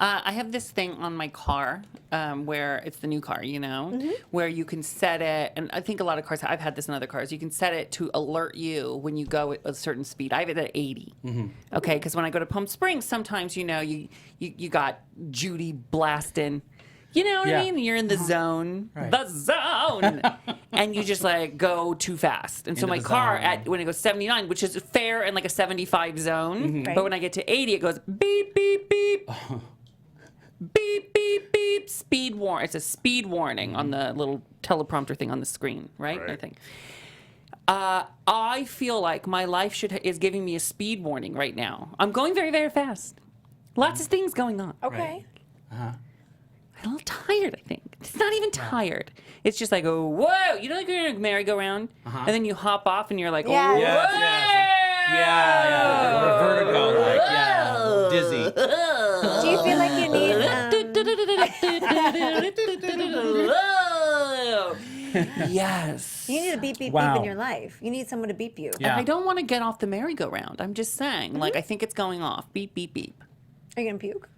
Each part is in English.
I have this thing on my car where it's the new car, where you can set it, and I think a lot of cars, I've had this in other cars, you can set it to alert you when you go at a certain speed. I have it at 80. Okay, because when I go to Palm Springs, sometimes, you got Judy blasting. You know what I mean? You're in the zone. Right. The zone! And you just go too fast. And so my car, when it goes 79, which is fair in a 75 zone, but when I get to 80, it goes beep, beep, beep. Beep, beep, beep. Speed warning. It's a speed warning on the little teleprompter thing on the screen, right? I think. I feel like my life is giving me a speed warning right now. I'm going very, very fast. Lots of things going on. Okay. I'm a little tired, I think. It's not even tired. It's just oh, whoa. You know, you're in a merry-go-round, and then you hop off, and you're like, whoa. Yeah. Vertigo, dizzy. Do you feel like you need... Yes. You need a beep, beep, beep in your life. You need someone to beep you. Yeah. And I don't want to get off the merry-go-round. I'm just saying. I think it's going off. Beep, beep, beep. Are you going to puke?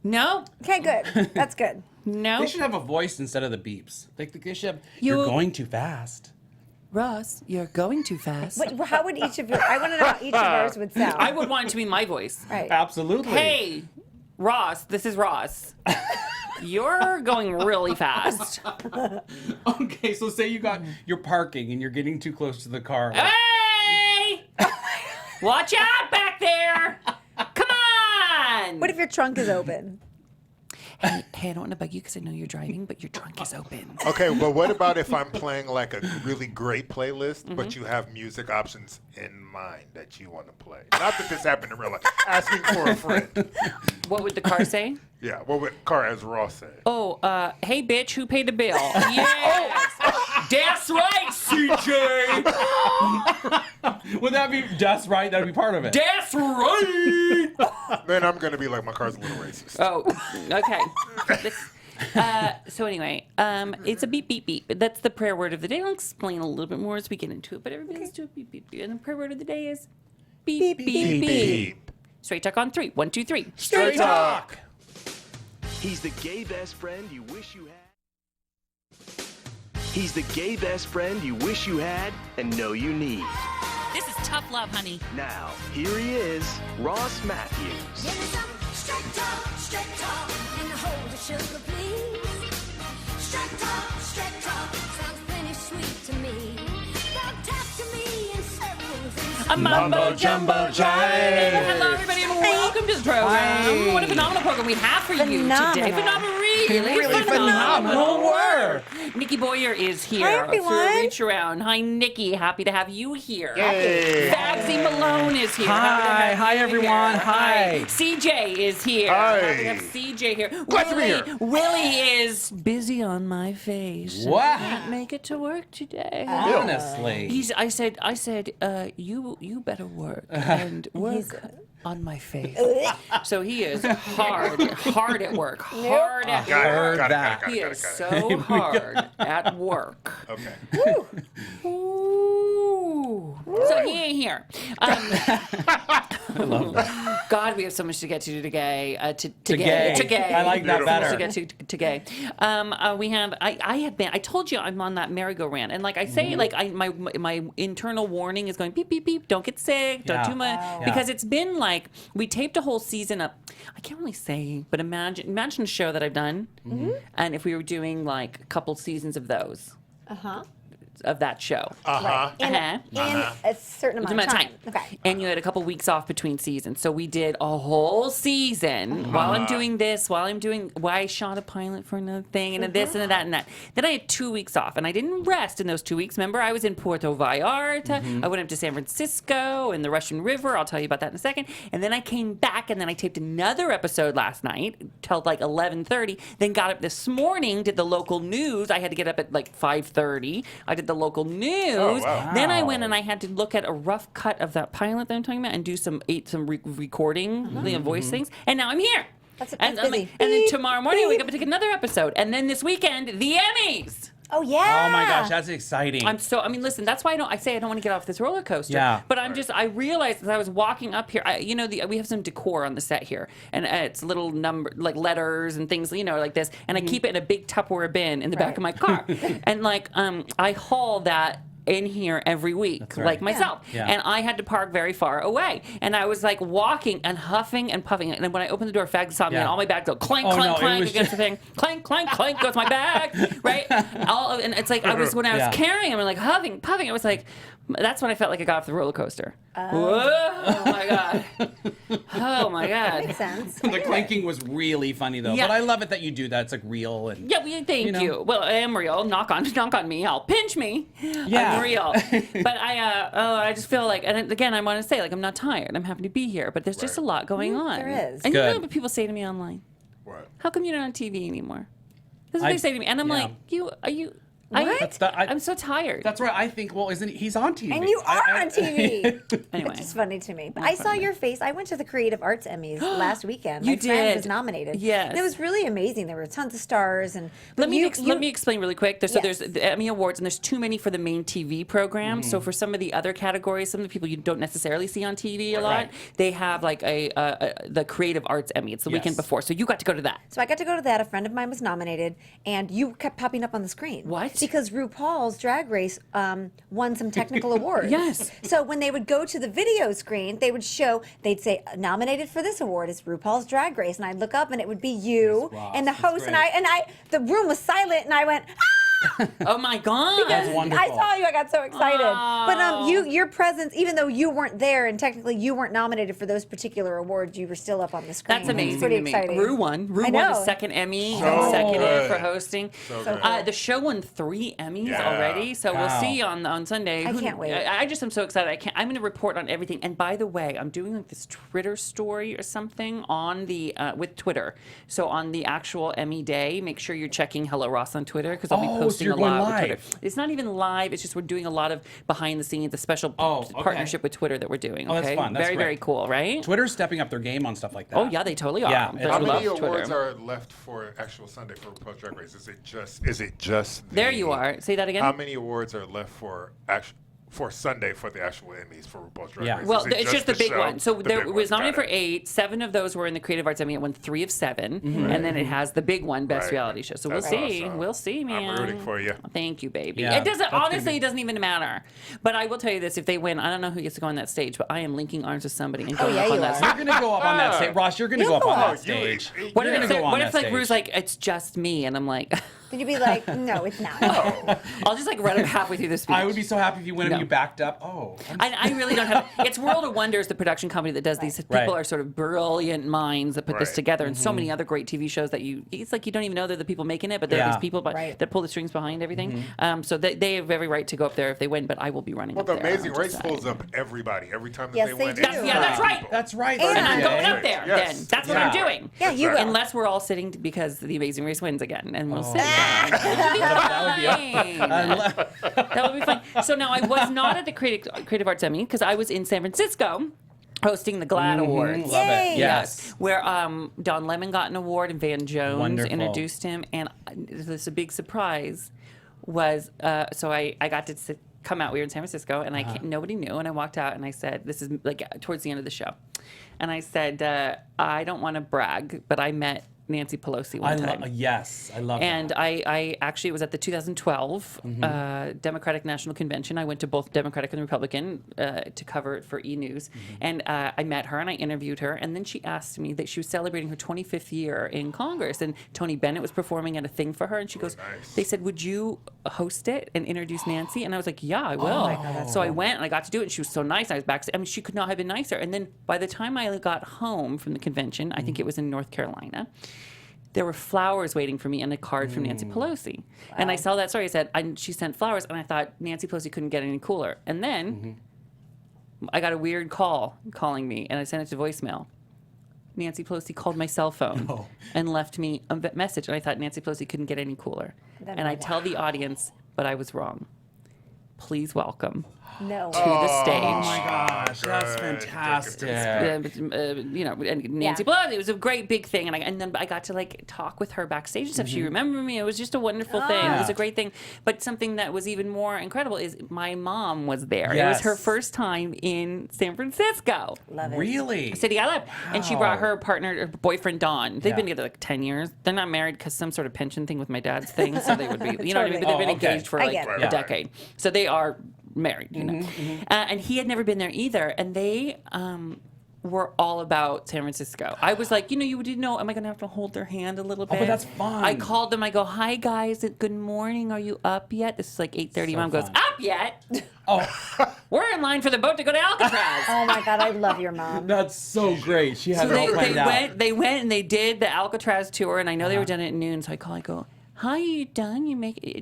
No. Okay, good. That's good. No. They should have a voice instead of the beeps. They should have, you're going too fast. Ross, you're going too fast. How would I want to know how each of ours would sound. I would want it to be my voice. Right. Absolutely. Hey, Ross, this is Ross. You're going really fast. Okay, so say you're parking and you're getting too close to the car. Hey! Watch out back there! Come on! What if your trunk is open? Hey, I don't want to bug you because I know you're driving, but your trunk is open. Okay, well, what about if I'm playing a really great playlist, but you have music options in mind that you want to play? Not that this happened in real life. Asking for a friend. What would the car say? Yeah, what would car as Ross say? Oh, hey, bitch, who paid the bill? Yes! That's right, CJ! Would that be just right? That would be part of it. That's right! Then I'm going to be like, my car's a little racist. Oh, okay. So anyway, it's a beep, beep, beep. That's the prayer word of the day. I'll explain a little bit more as we get into it, but everybody let's do a beep, beep, beep. And the prayer word of the day is beep, beep, beep, beep. beep. Straight talk on 3. 1, 2, 3. Straight talk! He's the gay best friend you wish you had. He's the gay best friend you wish you had and know you need. This is tough love, honey. Now, here he is, Ross Mathews. Give me some straight talk, and hold the sugar, please. Straight talk, sounds plenty sweet to me. Don't talk to me in circles. A mumbo jumbo jive. Hello, everybody, and welcome to the program. What a phenomenal program we have for you today. Really phenomenal work. Nikki Boyer is here. Hi, everyone. Reach around. Hi, Nikki. Happy to have you here. Yay. Fagsy Malone is here. Hi, everyone. Here. Hi. CJ is here. Hi. Happy to have CJ here. Glad to be here. Willie is busy on my face. Wow. Can't make it to work today. Honestly. I said, you better work and work on my face. So he is hard at work. Hard at work. Got it. He is so hard at work. Okay. Ooh. So he ain't here. I love that. God, we have so much to get to today. Today. I like that better. So much to get to today. We have. I told you I'm on that merry-go-round, and like I say, my internal warning is going beep beep beep. Don't get sick. Don't too much because it's been we taped a whole season of. I can't really say, but imagine a show that I've done, and if we were doing a couple seasons of those. Of that show. In a certain amount of time. Okay. And you had a couple weeks off between seasons. So we did a whole season while I'm doing this, while I shot a pilot for another thing and this and that and that. Then I had 2 weeks off and I didn't rest in those 2 weeks. Remember, I was in Puerto Vallarta. I went up to San Francisco and the Russian River. I'll tell you about that in a second. And then I came back and then I taped another episode last night till 11:30. Then got up this morning, did the local news. I had to get up at 5:30. I did the local news. Oh, wow. Then I went and I had to look at a rough cut of that pilot that I'm talking about and do some recording, voice things. And now I'm here. That's and busy. then tomorrow morning I wake up and take another episode. And then this weekend, the Emmys. Oh, yeah. Oh my gosh, that's exciting. I mean, listen, that's why I say I don't want to get off this roller coaster. Yeah. But I realized as I was walking up here, we have some decor on the set here, and it's little like letters and things, like this, and I keep it in a big Tupperware bin in the back of my car, and I haul that in here every week, like myself. Yeah. And I had to park very far away. And I was like walking and huffing and puffing. And then when I opened the door, Fag saw me and all my bags go clank, clank, clank against the thing. Clank, clank, clank goes my bag, right? And it's like when I was carrying them and like huffing, puffing, I was like, that's when I felt like I got off the roller coaster. Oh my God. Oh my God. Makes sense. The clanking was really funny though. Yeah. But I love it that you do that. It's like real and Thank you. Well, I am real. Knock on me. I'll pinch me. Yeah. I'm real. But I just feel like, and again, I want to say, like, I'm not tired. I'm happy to be here. But there's just a lot going on. There is. And Good. you know what people say to me online? What? How come you're not on TV anymore? That's what they say to me. And I'm like, What? I'm so tired. That's right. I think, well, he's on TV. And you are on TV. Anyway. Which is funny to me. But I saw your face. I went to the Creative Arts Emmys last weekend. You My friend did. was nominated. Yes. And it was really amazing. There were tons of stars. And Let me explain really quick. Yes. There's the Emmy Awards, and there's too many for the main TV program. So for some of the other categories, some of the people you don't necessarily see on TV a lot, they have like the Creative Arts Emmy. It's the weekend before. So you got to go to that. So I got to go to that. A friend of mine was nominated, and you kept popping up on the screen. What? Because RuPaul's Drag Race won some technical awards. Yes. So when they would go to the video screen, they'd say, nominated for this award is RuPaul's Drag Race, and I'd look up, and it would be you and the host, and the room was silent, and I went, Oh my God. That's wonderful. I saw you. I got so excited. But your presence, even though you weren't there and technically you weren't nominated for those particular awards, you were still up on the screen. That's amazing It's pretty to me. exciting. Rue won I a know. second Emmy So consecutive good. for hosting. So good. The show won 3 Emmys Yeah. already, so we'll Wow. see on Sunday. I can't wait. I just am so excited. I'm going to report on everything. And by the way, I'm doing like this Twitter story or something on the with Twitter. So on the actual Emmy day, make sure you're checking Hello Ross on Twitter because I'll be Oh, so posting you're a lot going with Twitter. live. It's not even live. It's just we're doing a lot of behind the scenes, a special okay. partnership with Twitter that we're doing. Oh, that's Okay, fun. That's very great. very cool, right? Twitter's stepping up their game on stuff like that. Oh yeah, they totally are. Yeah, They it's How love many Twitter. awards are left for actual Sunday for RuPaul's Drag Race? Is it just There you are. Say that again. How many awards are left for Sunday for the actual Emmys for RuPaul's Drag Yeah. Race? Well, Is it it's just the big show? one. So The there big was one. nominated Got for it. 8. 7 of those were in the Creative Arts Emmy. It won 3 of 7, and then it has the big one, Best Right. Reality Show. So we'll That's see. awesome. We'll see, man. I'm rooting for you. Thank you, baby. Yeah, It doesn't. that's gonna Honestly, be- it doesn't even matter. But I will tell you this: if they win, I don't know who gets to go on that stage, but I am linking arms with somebody and going yeah, up on you that are. stage. You're going to go up on that stage. Ross, you're going to You'll go up go on up. that stage. What You're if, gonna go on what if that like Rue's stage. like, it's just me, and I'm like, Then you'd be like, no, it's not. I'll just like run up halfway through the speech. I would be so happy if you went No. and you backed up. Oh. I really don't have. It's World of Wonders, the production company that does these. People Right. are sort of brilliant minds that put this Right. together, and so many other great TV shows that it's like you don't even know they're the people making it, but they're Yeah. these people Right. that pull the strings behind everything. So they have every right to go up there if they win, but I will be running Well, up the there. Amazing I'm just Race saying. pulls up everybody every time that Yes, they they win. do. it's Yeah, that's right. people. That's right. And And I'm Thursday. going up there. Yes. Then that's what Yeah. I'm doing. Yeah, you right. will. Unless we're all sitting because the Amazing Race wins again, and we'll see. That would be fun. So now I was not at the Creative Arts Emmy because I was in San Francisco hosting the GLAAD Awards. Love Yay. it. Yes. Where Don Lemon got an award and Van Jones Wonderful. introduced him, and this a big surprise was so I got to come out. We were in San Francisco, and nobody knew, and I walked out and I said, "This is like towards the end of the show," and I said, "I don't want to brag, but I met Nancy Pelosi one time." Yes, I love And that. I actually was at the 2012 Democratic National Convention. I went to both Democratic and Republican to cover it for E! News. And I met her and I interviewed her. And then she asked me that she was celebrating her 25th year in Congress. And Tony Bennett was performing at a thing for her. And she goes, nice. they said, would you host it and introduce Nancy? And I was like, yeah, I will. my God, that's so I went and I got to do it. And she was so nice. I was back. I mean, she could not have been nicer. And then by the time I got home from the convention, I think it was in North Carolina, there were flowers waiting for me and a card from Nancy Pelosi. And I saw that story. I said, she sent flowers, and I thought Nancy Pelosi couldn't get any cooler. And then I got a weird call calling me, and I sent it to voicemail. Nancy Pelosi called my cell phone and left me a message, and I thought Nancy Pelosi couldn't get any cooler. And I tell the audience, but I was wrong. Please welcome No. to the stage. Oh my gosh, that's good. fantastic. And Nancy Pelosi. It was a great big thing, and then I got to like talk with her backstage and stuff. She remembered me. It was just a wonderful thing. It was a great thing. But something that was even more incredible is my mom was there. It was her first time in San Francisco. Love it. Really? City I live. And she brought her partner, her boyfriend Don. They've been together like 10 years. They're not married because some sort of pension thing with my dad's thing. So they would be, you know what I mean? They've been engaged for I like get it. a decade. So they are married, you know. And he had never been there either. And they were all about San Francisco. I was like, you didn't know, am I going to have to hold their hand a little bit? but that's fun. I called them. I go, hi, guys. Good morning. Are you up yet? This is like 8:30. So Mom goes, fun. up yet? Oh, We're in line for the boat to go to Alcatraz. Oh my God, I love your mom. that's so great. She had So it all planned out. they went and they did the Alcatraz tour, and I know they were done at noon. So I call, I go, hi, you done?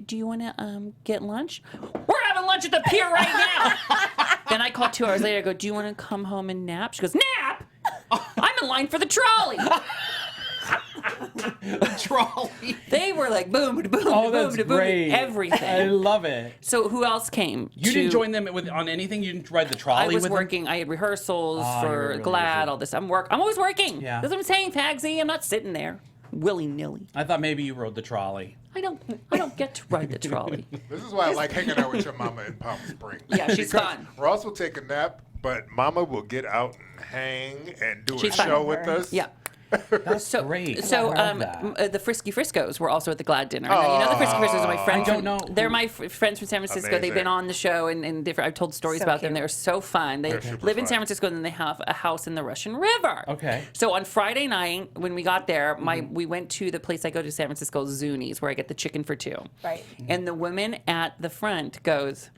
Do you want to get lunch? We're having lunch at the pier right now. Then I call 2 hours later. I go, do you want to come home and nap? She goes, nap? I'm in line for the trolley. Trolley. They were like boom, boom, Oh, boom, that's boom, great. everything. I love it. So who else came? You didn't join them on anything? You didn't ride the trolley I was with working. I had rehearsals Oh, you were for really GLAAD, busy. all this. I'm always working. Yeah. That's what I'm saying, Pagsy. I'm not sitting there willy-nilly. them? I thought maybe you rode the trolley. I don't get to ride the trolley. This is why I like hanging out with your mama in Palm Springs. Yeah, she's Because fun. Ross will take a nap, but Mama will get out and hang and do She's a fun. show with us. Yeah. That's So, great. so I love that. the Frisky Friscos were also at the GLAAD dinner. Now, you know the Frisky Friscos are my friends. I don't know. They're my friends from San Francisco. They've Amazing. been on the show and different. I've told stories So about them. cute. They're so fun. They They're super live in fun. San Francisco and then they have a house in the Russian River. Okay. So on Friday night when we got there, we went to the place I go to San Francisco, Zuni's, where I get the chicken for two. Right. And the woman at the front goes,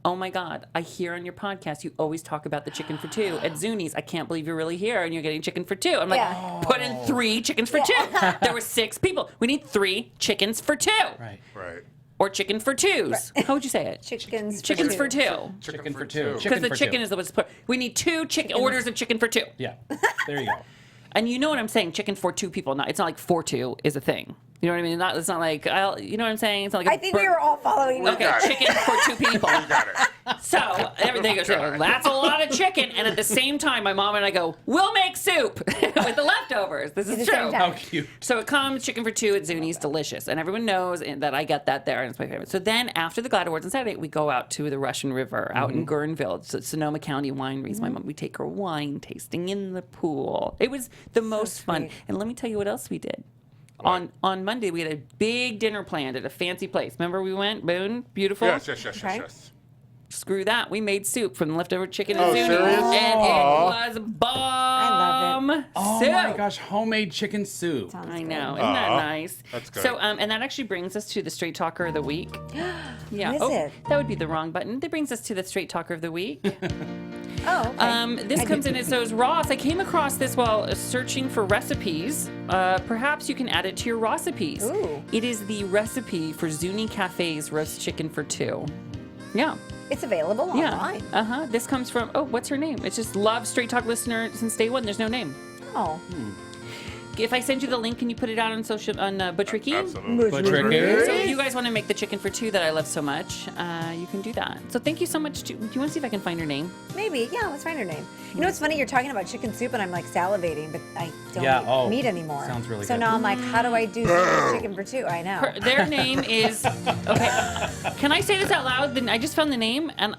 oh my God, I hear on your podcast you always talk about the chicken for two at Zuni's. I can't believe you're really here and you're getting chicken for two. I'm like, Yeah. put in 3 chickens for two. There were 6 people. We need 3 chickens for 2. Right. Right. Or chicken for 2s. How would you say it? Chickens. Chickens for 2. Chicken for two. Because the for chicken two. is the what's put. We need 2 orders of chicken for 2. Yeah. There you go. And you know what I'm saying? Chicken for 2 people. It's not like for 2 is a thing. You know what I mean? It's not like you know what I'm saying? It's not like I think we were all following you. Okay, got it. chicken for 2 people. Got it. So everything goes, that's a lot of chicken. And at the same time, my mom and I go, we'll make soup with the leftovers. This At is the same true. time. How cute. So it comes chicken for 2 at Zuni's, delicious. And everyone knows that I get that there, and it's my favorite. So then after the GLAAD Awards on Saturday, we go out to the Russian River out in Guerneville. It's Sonoma County wineries. My mom, we take her wine tasting in the pool. It was the most fun. sweet. And let me tell you what else we did. On Monday, we had a big dinner planned at a fancy place. Remember we went? Boone? Beautiful? Yes. Okay. Screw that. We made soup from the leftover chicken Oh, and Zuni. serious? And Aw. it was bomb Oh soup. my gosh, homemade chicken soup. I know. Isn't that Aw, nice? that's good. So, and that actually brings us to the Straight Talker of the Week. Yeah. What is it? That would be the wrong button. That brings us to the Straight Talker of the Week. Oh, okay. This comes in, it says, Ross, I came across this while searching for recipes. Perhaps you can add it to your recipes. Ooh. It is the recipe for Zuni Cafe's roast chicken for 2. Yeah. It's available Yeah. online. This comes from, what's her name? It's just love Straight Talk listener since day one. There's no name. Oh. If I send you the link, can you put it out on social on Buttricky? Absolutely. But So tricky. if you guys want to make the chicken for 2 that I love so much, you can do that. So thank you so much. Do you want to see if I can find her name? Maybe. Yeah, let's find her name. You know what's funny? You're talking about chicken soup and I'm like salivating, but I don't Yeah, eat oh, meat anymore. sounds really so good. now I'm like, how do I do chicken for 2? I know. Their name is, okay, can I say this out loud? Then I just found the name and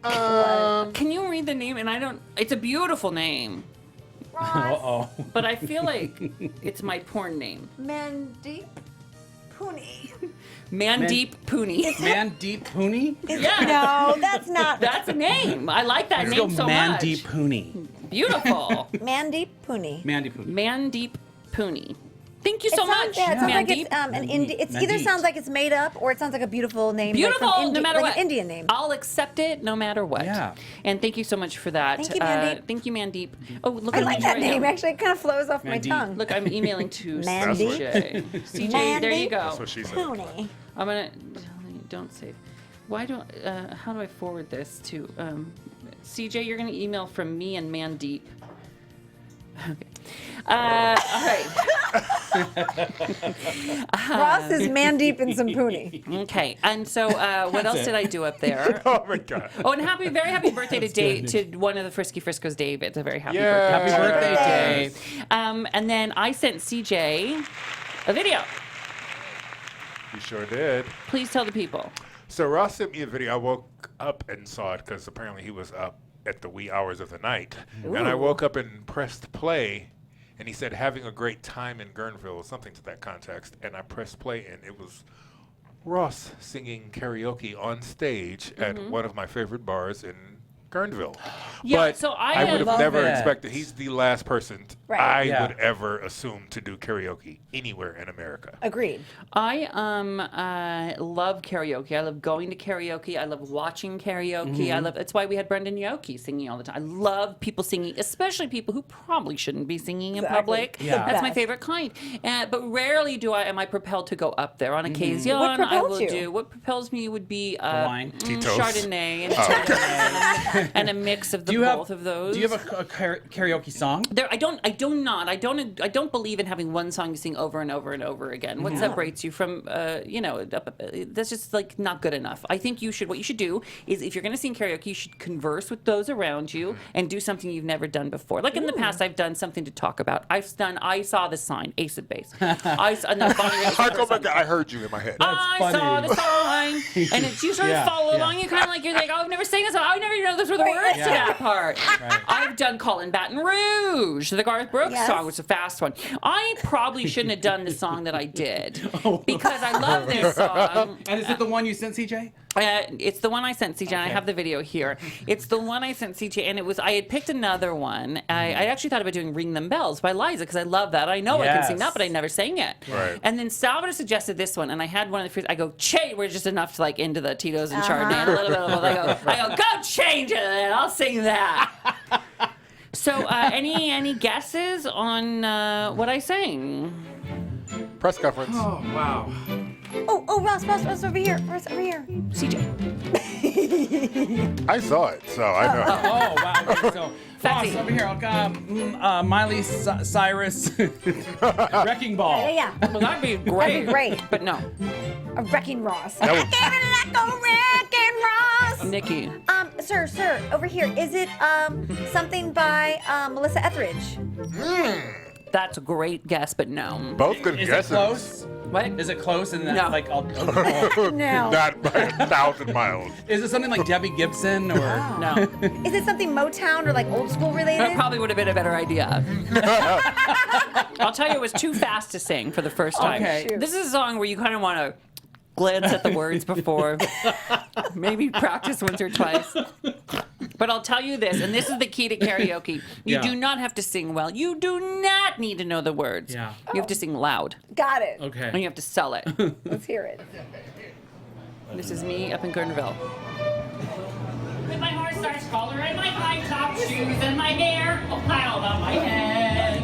can you read the name? And I don't, it's a beautiful name, Uh-oh. but I feel like it's my porn name. Mandeep Puni. Mandeep Pooney. Mandeep Pooney? Yeah, No, that's not. that's a name. I like that Let's name go so Mandeep much. Pooney. Beautiful. Mandeep Puni. Mandeep Pooney. Mandeep Pooney. Thank you so much, Yeah, it sounds like Mandeep. it's an Indian. It's either Mandeep. sounds like it's made up or it sounds like a beautiful name. Beautiful, like from no matter like what. an Indian name. I'll accept it no matter what. Yeah. And thank you so much for that. Thank you, Mandeep. Thank you, Mandeep. Oh, look I at like me that right name. now. Actually, it kind of flows off my Mandeep. tongue. Look, I'm emailing to Mandeep. CJ. CJ, there you Mandeep. go. That's what she said. Puni. I'm gonna don't save. Why don't? How do I forward this to CJ? You're gonna email from me and Mandeep. Okay. All right. Ross is man deep in some poonie. Okay. And so what else did I do up there? Oh my God. Oh, and very happy birthday to one of the Frisky Frisco's, David. A very happy Yeah. birthday. Happy birthday, Dave. And then I sent CJ a video. You sure did. Please tell the people. So Ross sent me a video. I woke up and saw it because apparently he was up at the wee hours of the night. And I woke up and pressed play, and he said, having a great time in Guerneville, or something to that context. And I pressed play, and it was Ross singing karaoke on stage at one of my favorite bars in Guerneville. Yeah, but so I would have love never it. expected. He's the last person Right. I Yeah. would ever assume to do karaoke anywhere in America. Agreed. I love karaoke. I love going to karaoke. I love watching karaoke. I love. That's why we had Brendan Yoki singing all the time. I love people singing, especially people who probably shouldn't be singing in Exactly. public. Yeah. That's my Best. favorite kind. But rarely am I propelled to go up there. On occasion, What I propels will you? do. What propels me would be wine? Tito's. Chardonnay and a mix of both of those. Do you have a karaoke song? I don't believe in having one song you sing over and over and over again. What separates you from, that's just like not good enough. I think what you should do is if you're going to sing karaoke, you should converse with those around you and do something you've never done before. Like in the past, I've done something to talk about. I Saw the Sign, Ace of Base. Oh my God, I heard you in my head. I funny. saw the sign, and you sort of follow along. You're kind of like, oh, I've never sang this song. I never even know those were the words to that part. I've done Call in Baton Rouge, the Garth Brooks song, which is a fast one. I probably shouldn't have done the song that I did because I love this song. And is it the one you sent, CJ? It's the one I sent CJ, and I have the video here. It's the one I sent CJ, and I had picked another one. I actually thought about doing Ring Them Bells by Liza because I love that. I know I can sing that, but I never sang it. Right. And then Salvador suggested this one, and I had one of the first. I go, we're just enough to like into the Tito's and Chardonnay and a little bit of I go, go change it, and I'll sing that. So, any guesses on what I sang? Press conference. Oh, wow. Oh, Ross over here. Ross over here. CJ. I saw it, so I know. Oh, wow. Okay, so, Fancy. Ross, over here. Miley Cyrus. Wrecking Ball. Yeah. Well, that'd be great. great. But no, A wrecking Ross. That was- Give it like a wrecking Ross. Nikki. Sir, over here. Is it something by Melissa Etheridge? That's a great guess, but no. Both good Is guesses. it close? What? Is it close? And then, No. like, I'll No. Not by 1,000 miles. is it something like Debbie Gibson or? No. Is it something Motown or like old school related? That probably would have been a better idea. I'll tell you, it was too fast to sing for the first time. Okay. Shoot. This is a song where you kind of want to glance at the words before, maybe practice once or twice. But I'll tell you this, and this is the key to karaoke. You Yeah. do not have to sing well. You do not need to know the words. Yeah. You have to sing loud, Got it. and Okay. you have to sell it. Let's hear it. This is me up in Guerneville. With my horse-starch collar and my high-top shoes and my hair all piled on my head.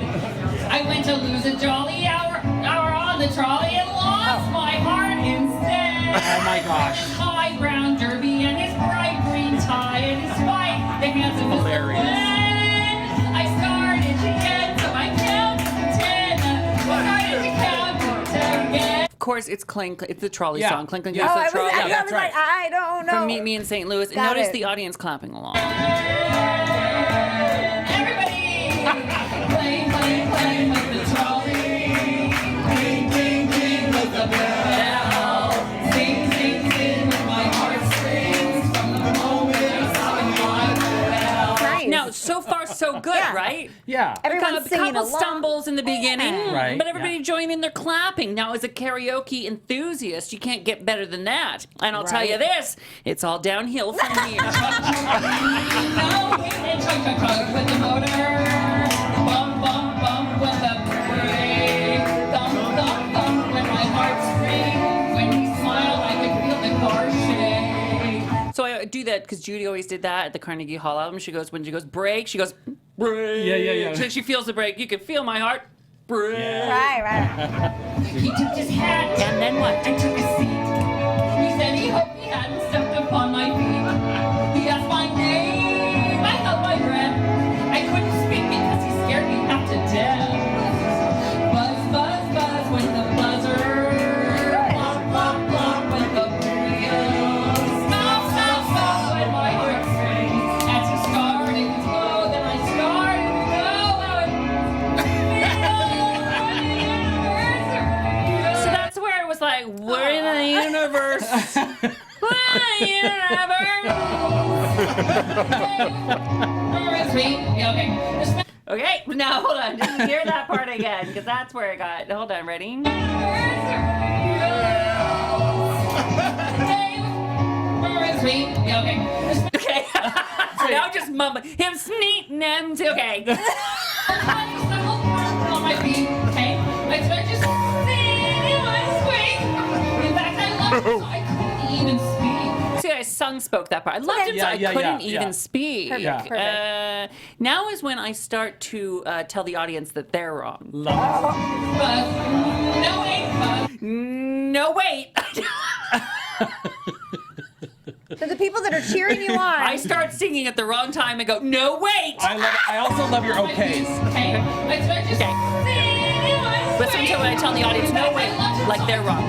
I went to lose a jolly hour on the trolley and lost my heart instead. Oh my gosh. His high brown derby and his bright green tie and his white, the handsome Mr. Hilarious. When I started to get, so I counted to 10. Started to count to 10 again. Of course, it's Clink. It's the trolley Yeah. song. Clink, clink, Yeah. it's Oh, the I was, trolley. I, Yeah, I that's was right. like, I don't know. from Meet Me in St. Louis. And Got notice it. the audience clapping along. Everybody, playing with the trolley. Ding, ding, ding with the bell. Sing, sing, sing with my heartstrings from the moment I saw my bell. Nice. Now, so far, so good, Yeah. right? Yeah. Everyone's A singing couple along. stumbles in the beginning, Right, but everybody yeah. joined in, they're clapping. Now, as a karaoke enthusiast, you can't get better than that. And I'll tell you this, it's all downhill from here. No, and chug, chug, chug with the motor. Bum, bum, bum with the brake. Thump, thump, thump with my heartstrings. When he smiled, I could feel the car shake. So I do that because Judy always did that at the Carnegie Hall album. When she goes, break, she goes, break. Yeah. So she feels the break. You can feel my heart break. Right. He took his hat And then what? and took a seat. He said he hoped he hadn't stepped upon my feet. He asked my name, I held my breath. I couldn't speak because he scared me half to death. Okay, now hold on. Just hear that part again, because that's where it got. Hold on, ready? Okay. So now just mumble. Him sneak names. Okay. See, I spoke that part. I loved him, so I couldn't even speak. Perfect. Now is when I start to tell the audience that they're wrong. No, wait. So the people that are cheering you on. I start singing at the wrong time and go, no, wait. I love it. I also love your okays. Okay. Listen to when I tell the audience, no, wait, like they're wrong.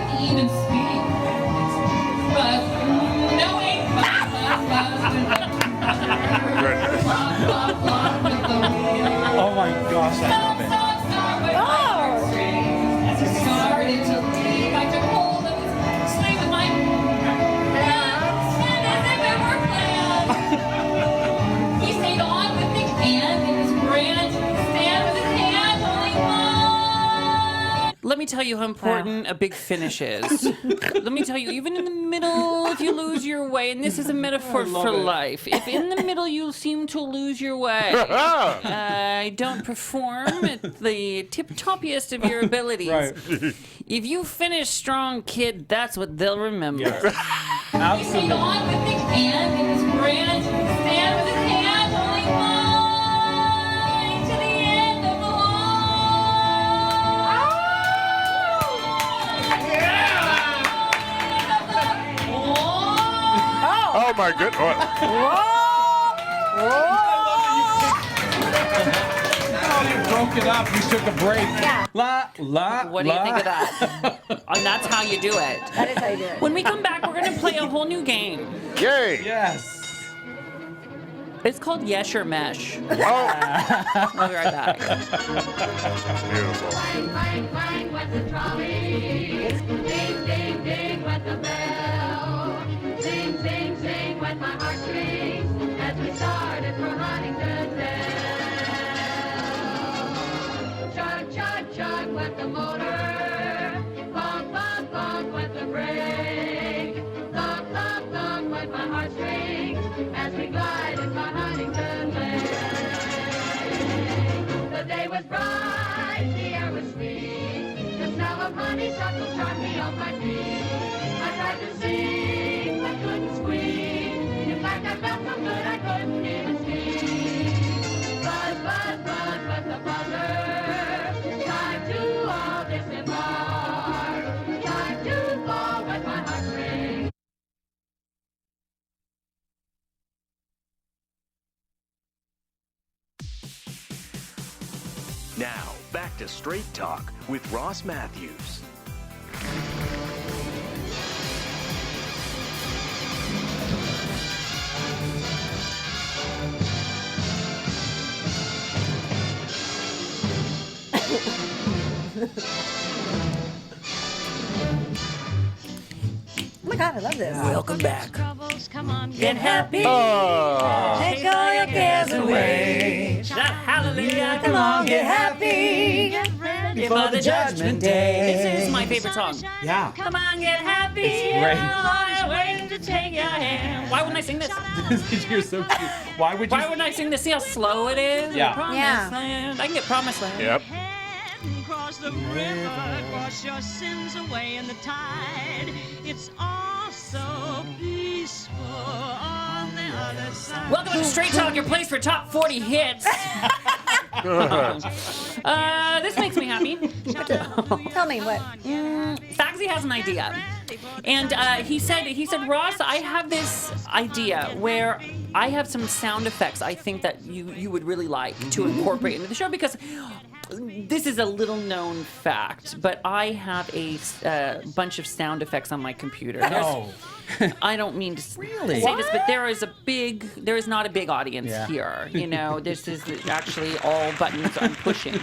Oh my gosh, I love it. Let me tell you how important a big finish is. Let me tell you, even in the middle, if you lose your way, and this is a metaphor for life, if in the middle you seem to lose your way, don't perform at the tip-toppiest of your abilities. Right. If you finish strong, kid, that's what they'll remember. Yes. Absolutely. Oh my goodness. You broke it up. You took a break. Yeah. What do you think of that? And that's how you do it. That is how you do it. When we come back, we're going to play a whole new game. Yay. Yes. It's called Yesh or Mesh. Oh. We'll be right back. Beautiful. Clang, clang, clang went the trolley. Ding, ding, ding went the bell. Sing, sing, sing went my heartstrings as we started for Huntington Dell. Chug, chug, chug went the motor. Bonk, bonk, bonk went the brake. Thump, thump, thump went my heartstrings as we glided by Huntington Lake. The day was bright, the air was sweet. The smell of honeysuckle charmed me off my feet. I tried to sing, but couldn't squeak. In fact, I felt so good I couldn't even speak. Buzz, buzz, buzz, but the buzzer. Time to all disembark. Time to fall with my heartstrings. Now, back to Straight Talk with Ross Mathews. Oh my God, I love this. Welcome back. Troubles, come on, Get happy. Oh. Take all your cares away. Shout hallelujah. Come on, get happy. Get ready. Before the judgment day. This is my favorite song. Yeah. Come on, get happy. It's great. I'm waiting to take your hand. Why wouldn't I sing this? You're so cute. Why would you? Why wouldn't I sing this? See how slow it is? Yeah. Promised Yeah. Land. I can get Promised Land. Yep. Cross the river, wash your sins away in the tide. It's all so peaceful on the other side. Welcome to Straight Talk, your place for top 40 hits. This makes me happy. Tell me what. Fagsy has an idea. And he said, Ross, I have this idea where I have some sound effects I think that you would really like to incorporate into the show, because this is a little known fact, but I have a bunch of sound effects on my computer. No. I don't mean to Really? say this, but there is not a big audience Yeah. here. You know, this is actually all buttons I'm pushing.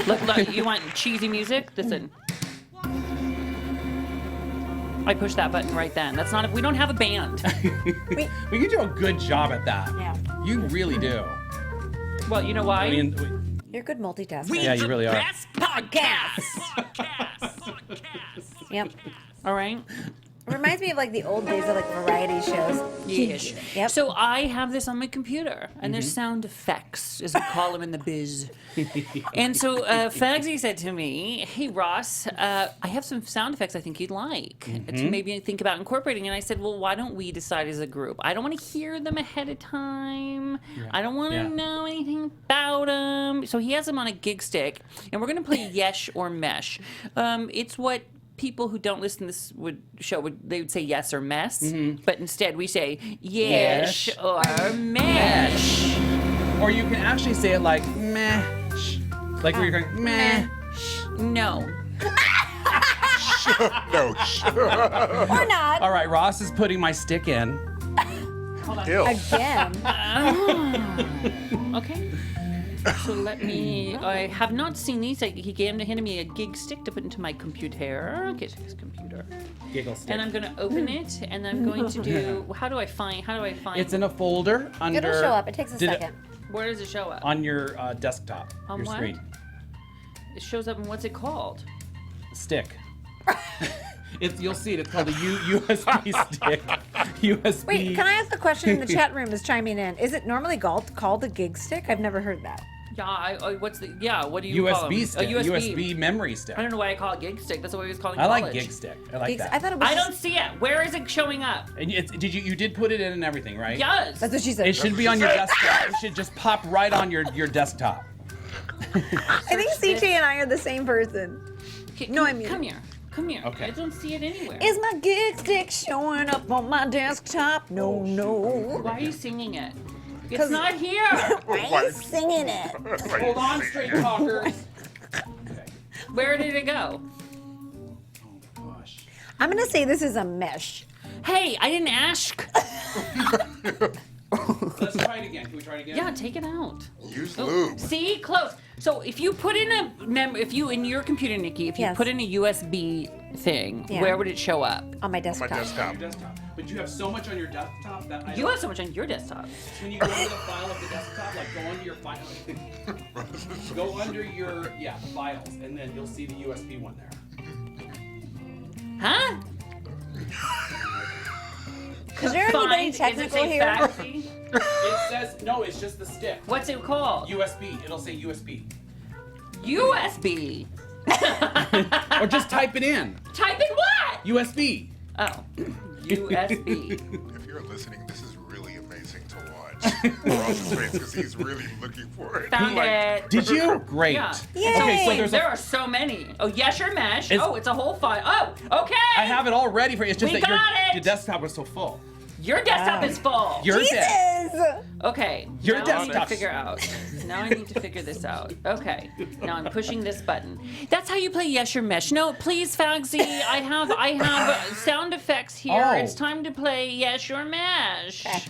Look, you want cheesy music? Listen. I push that button right then. That's not. We don't have a band. We can do a good job at that. Yeah. You really do. Well, you know why? I mean, You're a good multitasker. yeah, you really are. Best podcast. Yep. All right. It reminds me of like the old days of like variety shows. Yes. Yep. So I have this on my computer, and there's sound effects, as we call them in the biz. And so Fagsy said to me, "Hey Ross, I have some sound effects I think you'd like to maybe think about incorporating." And I said, "Well, why don't we decide as a group? I don't want to hear them ahead of time. I don't want to know anything about them." So he has them on a gig stick, and we're going to play Yesh or Mesh. It's what people who don't listen to this would say yes or mess, but instead we say yesh or mesh. Or you can actually say it like meh, like where you're going meh. No. No, sure. Or not. All right, Ross is putting my stick in. Ew. Again. Okay. So let me. I have not seen these. He handed me a gig stick to put into my computer. Okay, so his computer. Giggle stick. And I'm going to open it, and I'm going to do. How do I find? It's in a folder under. It'll show up. It takes a second. Where does it show up? On your desktop. On your what? screen. It shows up, and what's it called? Stick. You'll see it. It's called a USB stick. USB. Wait, can I ask a question? The chat room is chiming in. Is it normally called a gig stick? I've never heard that. Yeah, what do you call them? USB stick. A USB memory stick. I don't know why I call it gig stick. That's what I was calling I college. like gig stick. I like that. I thought it was. I don't see it. Where is it showing up? And you did put it in and everything, right? Yes. That's what she said. It should be on your desktop. It should just pop right on your desktop. I think CJ and I are the same person. Okay, No, I mean- Come here. Okay. I don't see it anywhere. Is my gig stick showing up on my desktop? No. Why are you singing it? It's 'Cause- not here. I'm singing it. Hold on, straight talkers. Where did it go? Oh gosh. I'm gonna say this is a mesh. Hey, I didn't ask. Let's try it again. Can we try it again? Yeah, take it out. Use Oh, lube. see, close. So if you put in in your computer, Nikki, if you Yes. put in a USB thing, Yeah. where would it show up? On my My desktop. desktop. Your desktop. But you have so much on your desktop that I You have so much on your desktop. when you go into the file of the desktop, like go under your file, go under your the files, and then you'll see the USB one there. Huh? Is there anybody technical here? Faxy? It says no. It's just the stick. What's it called? USB. It'll say USB. USB. Or just type it in. Type in what? USB. Oh, USB. If you're listening, this is really amazing to watch. Ross's face, because he's really looking for it. Found it. Did you? Great. Yeah. Yay. Okay, so there's There are so many. Oh, yes or mesh. It's- Oh, it's a whole file. Oh, okay. I have it all ready for you. It's just We that got it. your desktop was so full. Your desktop is full. Yours is. Jesus! Okay. Your now I need to desktop. figure out. Now I need to figure this out. Okay. Now I'm pushing this button. That's how you play Yes or Mesh. No, please, Fagsy. I have sound effects here. Oh. It's time to play Yes or Mesh. Okay.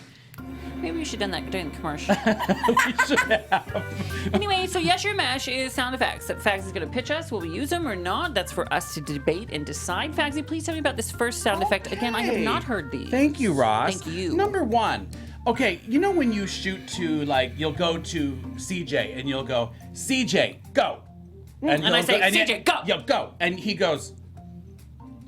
Maybe we should have done that during the commercial. We should have. Anyway, so Yes or Mesh is sound effects that Fags is going to pitch us. Will we use them or not? That's for us to debate and decide. Fagsy, please tell me about this first sound effect. Again, I have not heard these. Thank you, Ross. Thank you. Number one. Okay, you know when you shoot to, like, you'll go to CJ and you'll go, CJ, go. And I he'll say, and CJ, go. Yeah, go. And he goes,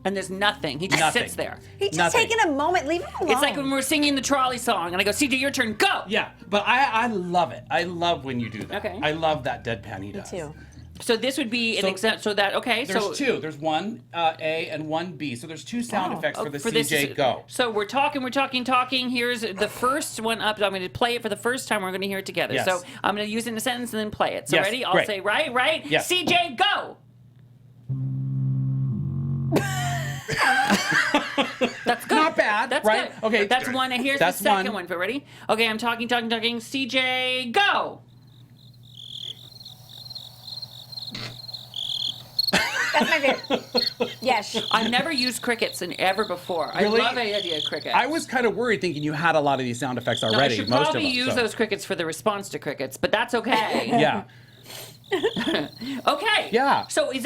And there's nothing. He just Nothing. sits there. He's just Nothing. taking a moment. Leave him alone. It's like when we're singing the trolley song, and I go, CJ, your turn, go. yeah. But I love it. I love when you do that. Okay. I love that deadpan he does. too. So this would be an So- example. So that okay. There's so two. There's one A and one B. So there's two sound effects for the this CJ go. So we're talking. Here's the first one up. I'm going to play it for the first time. We're going to hear it together. Yes. So I'm going to use it in a sentence and then play it. So Yes, ready? I'll great. say right. Yes. CJ, go. That's good. Not bad, That's right? good. Okay. That's one. And here's That's the second one. one. But ready? Okay, I'm talking. CJ, go. That's my favorite. Yes. I've never used crickets ever before. Really? I love the idea of crickets. I was kind of worried thinking you had a lot of these sound effects No, already. I should most probably of them. use so. those crickets for the response to crickets, but that's okay. Yeah. Okay. Yeah. So is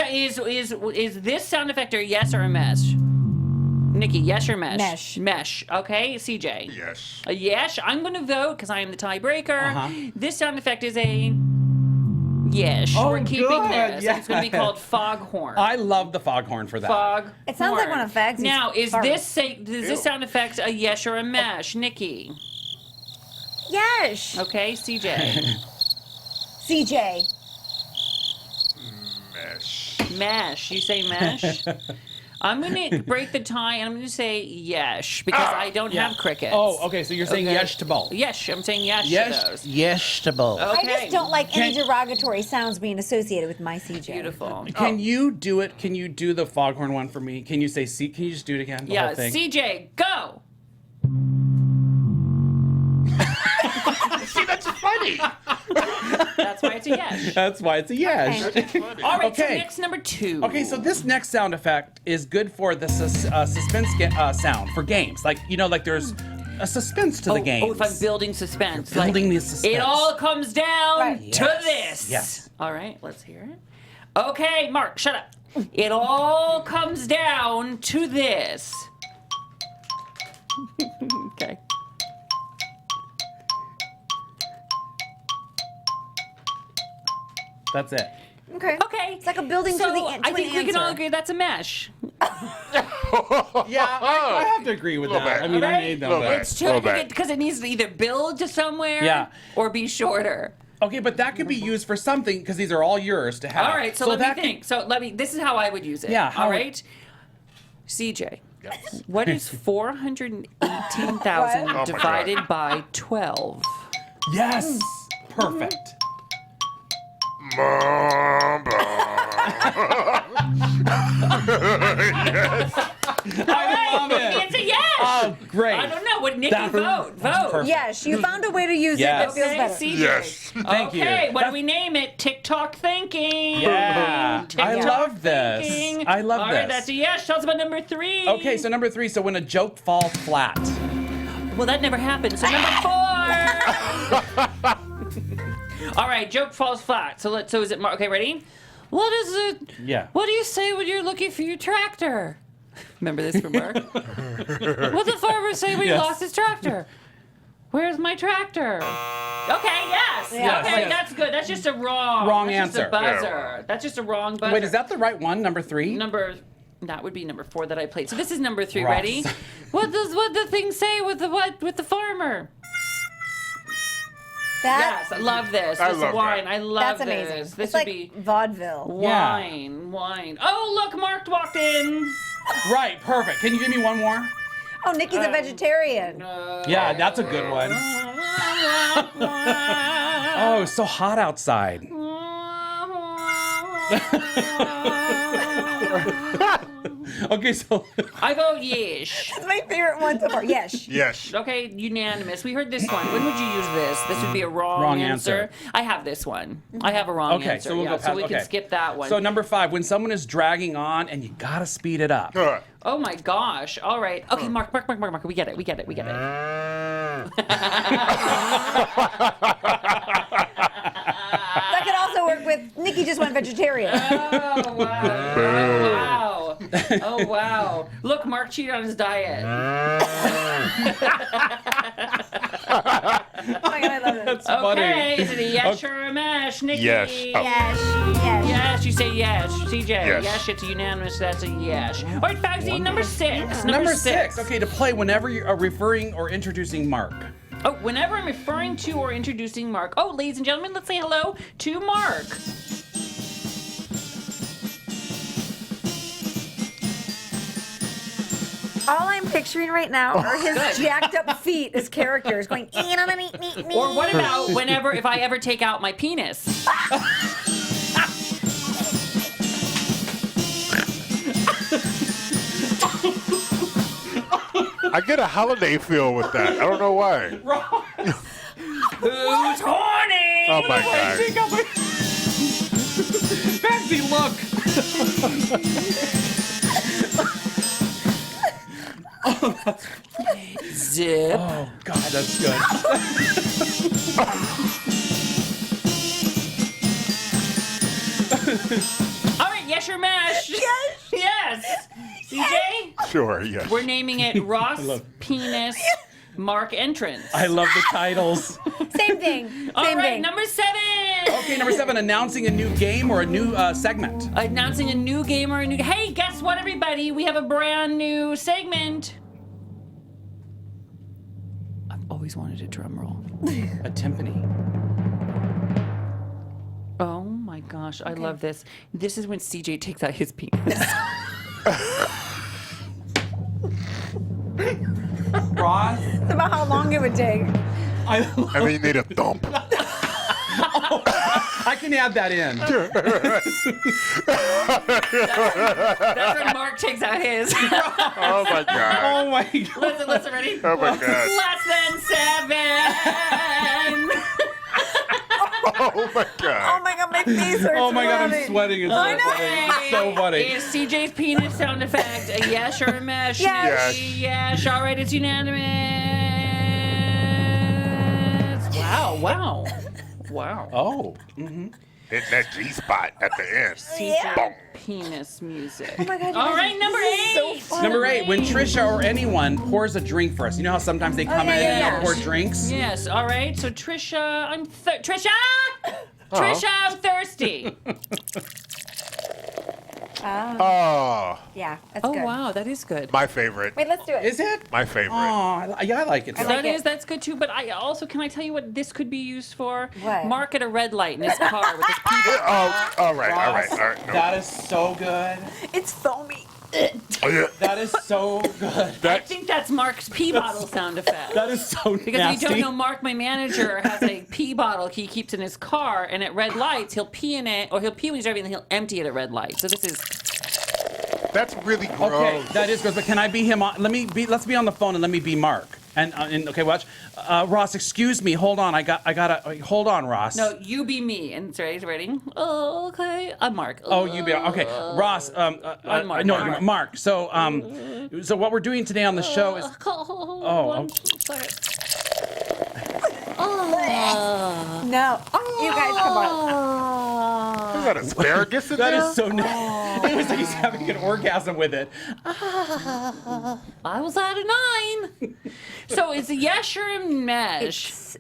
this sound effect a yes or a mesh? Nikki, yes or mesh? Mesh. Mesh. Okay, CJ. Yes. A yes. I'm going to vote because I am the tiebreaker. Uh-huh. This sound effect is a yes. Oh, We're keeping good. this. It's going to be Yes. called foghorn. I love the foghorn for that. Fog. It sounds like one of Fagsy's Now, is farts. this sound effect a yes or a mesh? Nikki. Yes. Okay, CJ. CJ. Mesh. Mesh. You say mesh? I'm going to break the tie and I'm going to say yes because I don't have crickets. Oh, okay. So you're saying Okay. yes to both. Yes, I'm saying yes, to Yes. those. Yes to both. Okay. I just don't like any Can- derogatory sounds being associated with my CJ. Beautiful. Can you do it? Can you do the foghorn one for me? Can you say C? Can you just do it again? The Yeah, whole thing? CJ, go. See, that's funny. That's why it's a yes. That's why it's a yes. All right, so Okay. next number 2. Okay, so this next sound effect is good for the suspense sound for games. Like, you know, like there's a suspense to the game. Oh, if I'm building suspense. You're building like, the suspense. It all comes down Right. to Yes. this. Yes. All right, let's hear it. Okay, Mark, shut up. It all comes down to this. Okay. That's it. Okay. Okay. It's like a building so to the I think we can all agree that's a mesh. Yeah, I have to agree with Little that. bit. I mean, I Alright. made them. Little but- bit. It's Little tricky bit. because it needs to either build to somewhere Yeah. or be shorter. Okay, but that could be used for something because these are all yours to have. All right, so let me that think. So this is how I would use it. Yeah, how All would- right. CJ, Yes. what is 418,000 my God. divided by 12? Could, yes, perfect. Mamba. I love it. It's a yes. Oh, great. I don't know. What Nikki That- vote? that's perfect. Yes, you found a way to use Yes. it that feels Okay, better. CJ. Yes. Thank you. Okay, what do That's- we name it? TikTok thinking. Yeah, I TikTok love this. thinking. I love All this. right, that's a yes. Tell us about number 3. Okay, so number 3. So when a joke falls flat. Well, that never happened. So number 4. All right, joke falls flat. So is it okay, ready? What is it? Yeah. What do you say when you're looking for your tractor? Remember this from Mark? What the farmer say when he Yes. lost his tractor? Where's my tractor? Okay, yes. Yes, Okay, yes. that's good. That's just a wrong. Wrong that's answer. Just a buzzer. That's just a wrong buzzer. Wait, is that the right one? Number 3? That would be number 4 that I played. So this is number 3. Ross. Ready? What the thing say with the farmer? That, Yes, I love this. I This love wine. that. I love that's amazing. this. This it's would like be vaudeville. Yeah. wine. Oh, look, Mark walked in. Right, perfect. Can you give me one more? Oh, Nikki's a vegetarian. Yeah, that's a good one. Oh, it's so hot outside. Okay, so I vote yes. That's my favorite one so far. Yes. Yes. Okay, unanimous. We heard this one. When would you use this? This would be a wrong, Wrong answer. answer. I have this one. I have a wrong okay, answer. so we'll yeah, go past. so we can okay. skip that one. So number 5, when someone is dragging on and you gotta speed it up. Oh my gosh. All right. Okay, Mark. We get it. That could also work with Nikki just went vegetarian. Oh wow. Oh wow. Oh wow. Look, Mark cheated on his diet. Oh my god, I love it. Okay, is it a yes or a mesh, Nikki? Yes. Oh. Yes. Yes. Yes, you say yes. CJ, Yes. yes, it's unanimous. That's a yes. All right, Fagsy, number 6. Number 6. Okay, to play whenever you are referring or introducing Mark. Oh, whenever I'm referring to or introducing Mark. Oh, ladies and gentlemen, let's say hello to Mark. All I'm picturing right now are his jacked up feet as characters going. Or what about whenever, if I ever take out my penis? I get a holiday feel with that. I don't know why. Who's horny? Oh my god. Fancy look. Zip. Oh God, that's good. All right, yes or mash? Yes. Yes. CJ? Sure, yes. We're naming it Ross Penis Mark Entrance. I love the titles. Same thing. All Same right, thing. number 7. Okay, number 7, announcing a new game or a new segment. Announcing a new game or a new. Hey, guess what, everybody? We have a brand new segment. I've always wanted a drum roll. A timpani. Oh my gosh, I love this. This is when CJ takes out his penis. Ross. It's about how long it would take. I And then you need a thump. I can add that in. That's when Mark takes out his. Oh my god. Oh my god. Listen, ready? Oh my god. Less than 7. Oh my god. Oh my god, my face hurts. Oh my god, I'm laughing. sweating. It's so I know. funny. It's so funny. Is CJ's penis sound effect a yes or a mesh? Yes. Yes. All right, it's unanimous. Wow. Oh. Hitting that G spot at the end. CJ Boom. penis music. Oh my god. All right, number 8. Number 8, when Trisha or anyone pours a drink for us. You know how sometimes they come in and they'll pour drinks? Yes. All right. So Trisha, Trisha, I'm thirsty. Oh, Yeah, that's Oh good. wow, that is good. my favorite. Wait, let's do it. Is it? My favorite. Oh, yeah, I like it. Too. like it. That's good too. But I also, can I tell you what this could be used for? What? Mark at a red light in his car with his pee bottle. Oh, all right. No. That is so good. It's foamy. That is so good. I think that's Mark's pee bottle sound effect. That is so Because nasty. if you don't know, Mark, my manager, has a pee bottle he keeps in his car, and at red lights, he'll pee in it, or he'll pee when he's driving, and he'll empty it at red light. So this is. That's really gross. Okay, that is gross. But can I be him? Let's be on the phone and let me be Mark. And okay, watch. Ross, excuse me. Hold on. I gotta. Hold on, Ross. No, you be me. And it's ready? Oh, okay. I'm Mark. Oh, you be okay. Ross. I'm Mark. No, Mark. Mark. So what we're doing today on the show is. No. You guys, come on. Is that asparagus in That there? is so nasty. It was like he's having an orgasm with it. I was at a 9. So it's a yes or a mesh.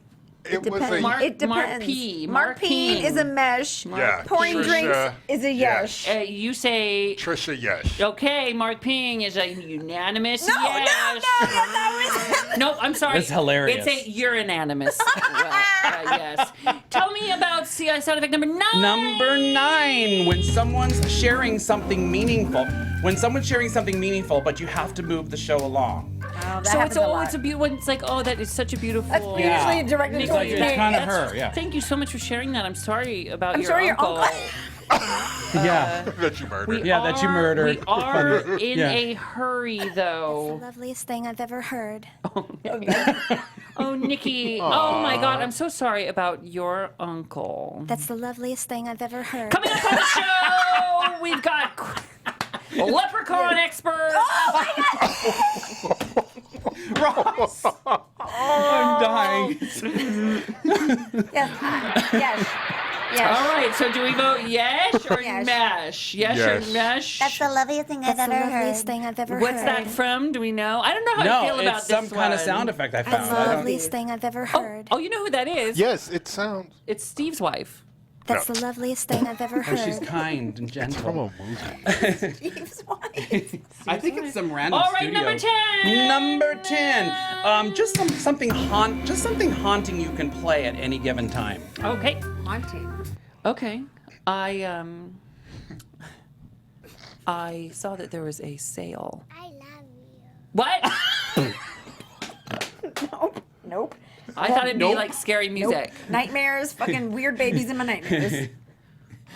It was Depends. a Mark- It depends. Mark P. Mark P is a mesh. yeah. Pouring Trisha, drinks is a yes. You say, Trisha, yes. okay, Mark Ping is a unanimous No, yes. that was. Nope, I'm sorry. That's hilarious. It's a unanimous. Yes. Tell me about sound effect number 9. Number 9, when someone's sharing something meaningful. When someone's sharing something meaningful, but you have to move the show along. Oh, that So happens it's a lot. it's a beautiful. It's like, oh, that is such a beautiful. That's Yeah. usually directed It's towards like me. it's kind of That's- her, yeah. Thank you so much for sharing that. I'm sorry about I'm your sorry your uncle. Yeah. That you murdered. Yeah, that you murdered. We are in Yeah. a hurry, though. Loveliest thing I've ever heard. Oh, Nikki. Oh, my God. I'm so sorry about your uncle. That's the loveliest thing I've ever heard. Coming up on the show, we've got leprechaun expert. Ross. I'm dying. Yes. All right, so do we vote yes or Yes. mesh? Yes, Yes. or mesh? That's the loveliest thing I've ever What's heard. that from? Do we know? I don't know how I No, feel about it's some this kind of one. sound effect I That's found. the I don't- loveliest thing I've ever heard. Oh, you know who that is? Yes, it sounds. It's Steve's wife. That's the loveliest thing I've ever Oh, heard. she's kind and gentle. From a movie. Steve's wife. I think it's some random All right, studio. number 10. Number 10. Just something haunting you can play at any given time. Okay. Haunting. Okay. I saw that there was a sale. I love you. What? Nope. I thought it'd be like scary music. Nightmares, fucking weird babies in my nightmares.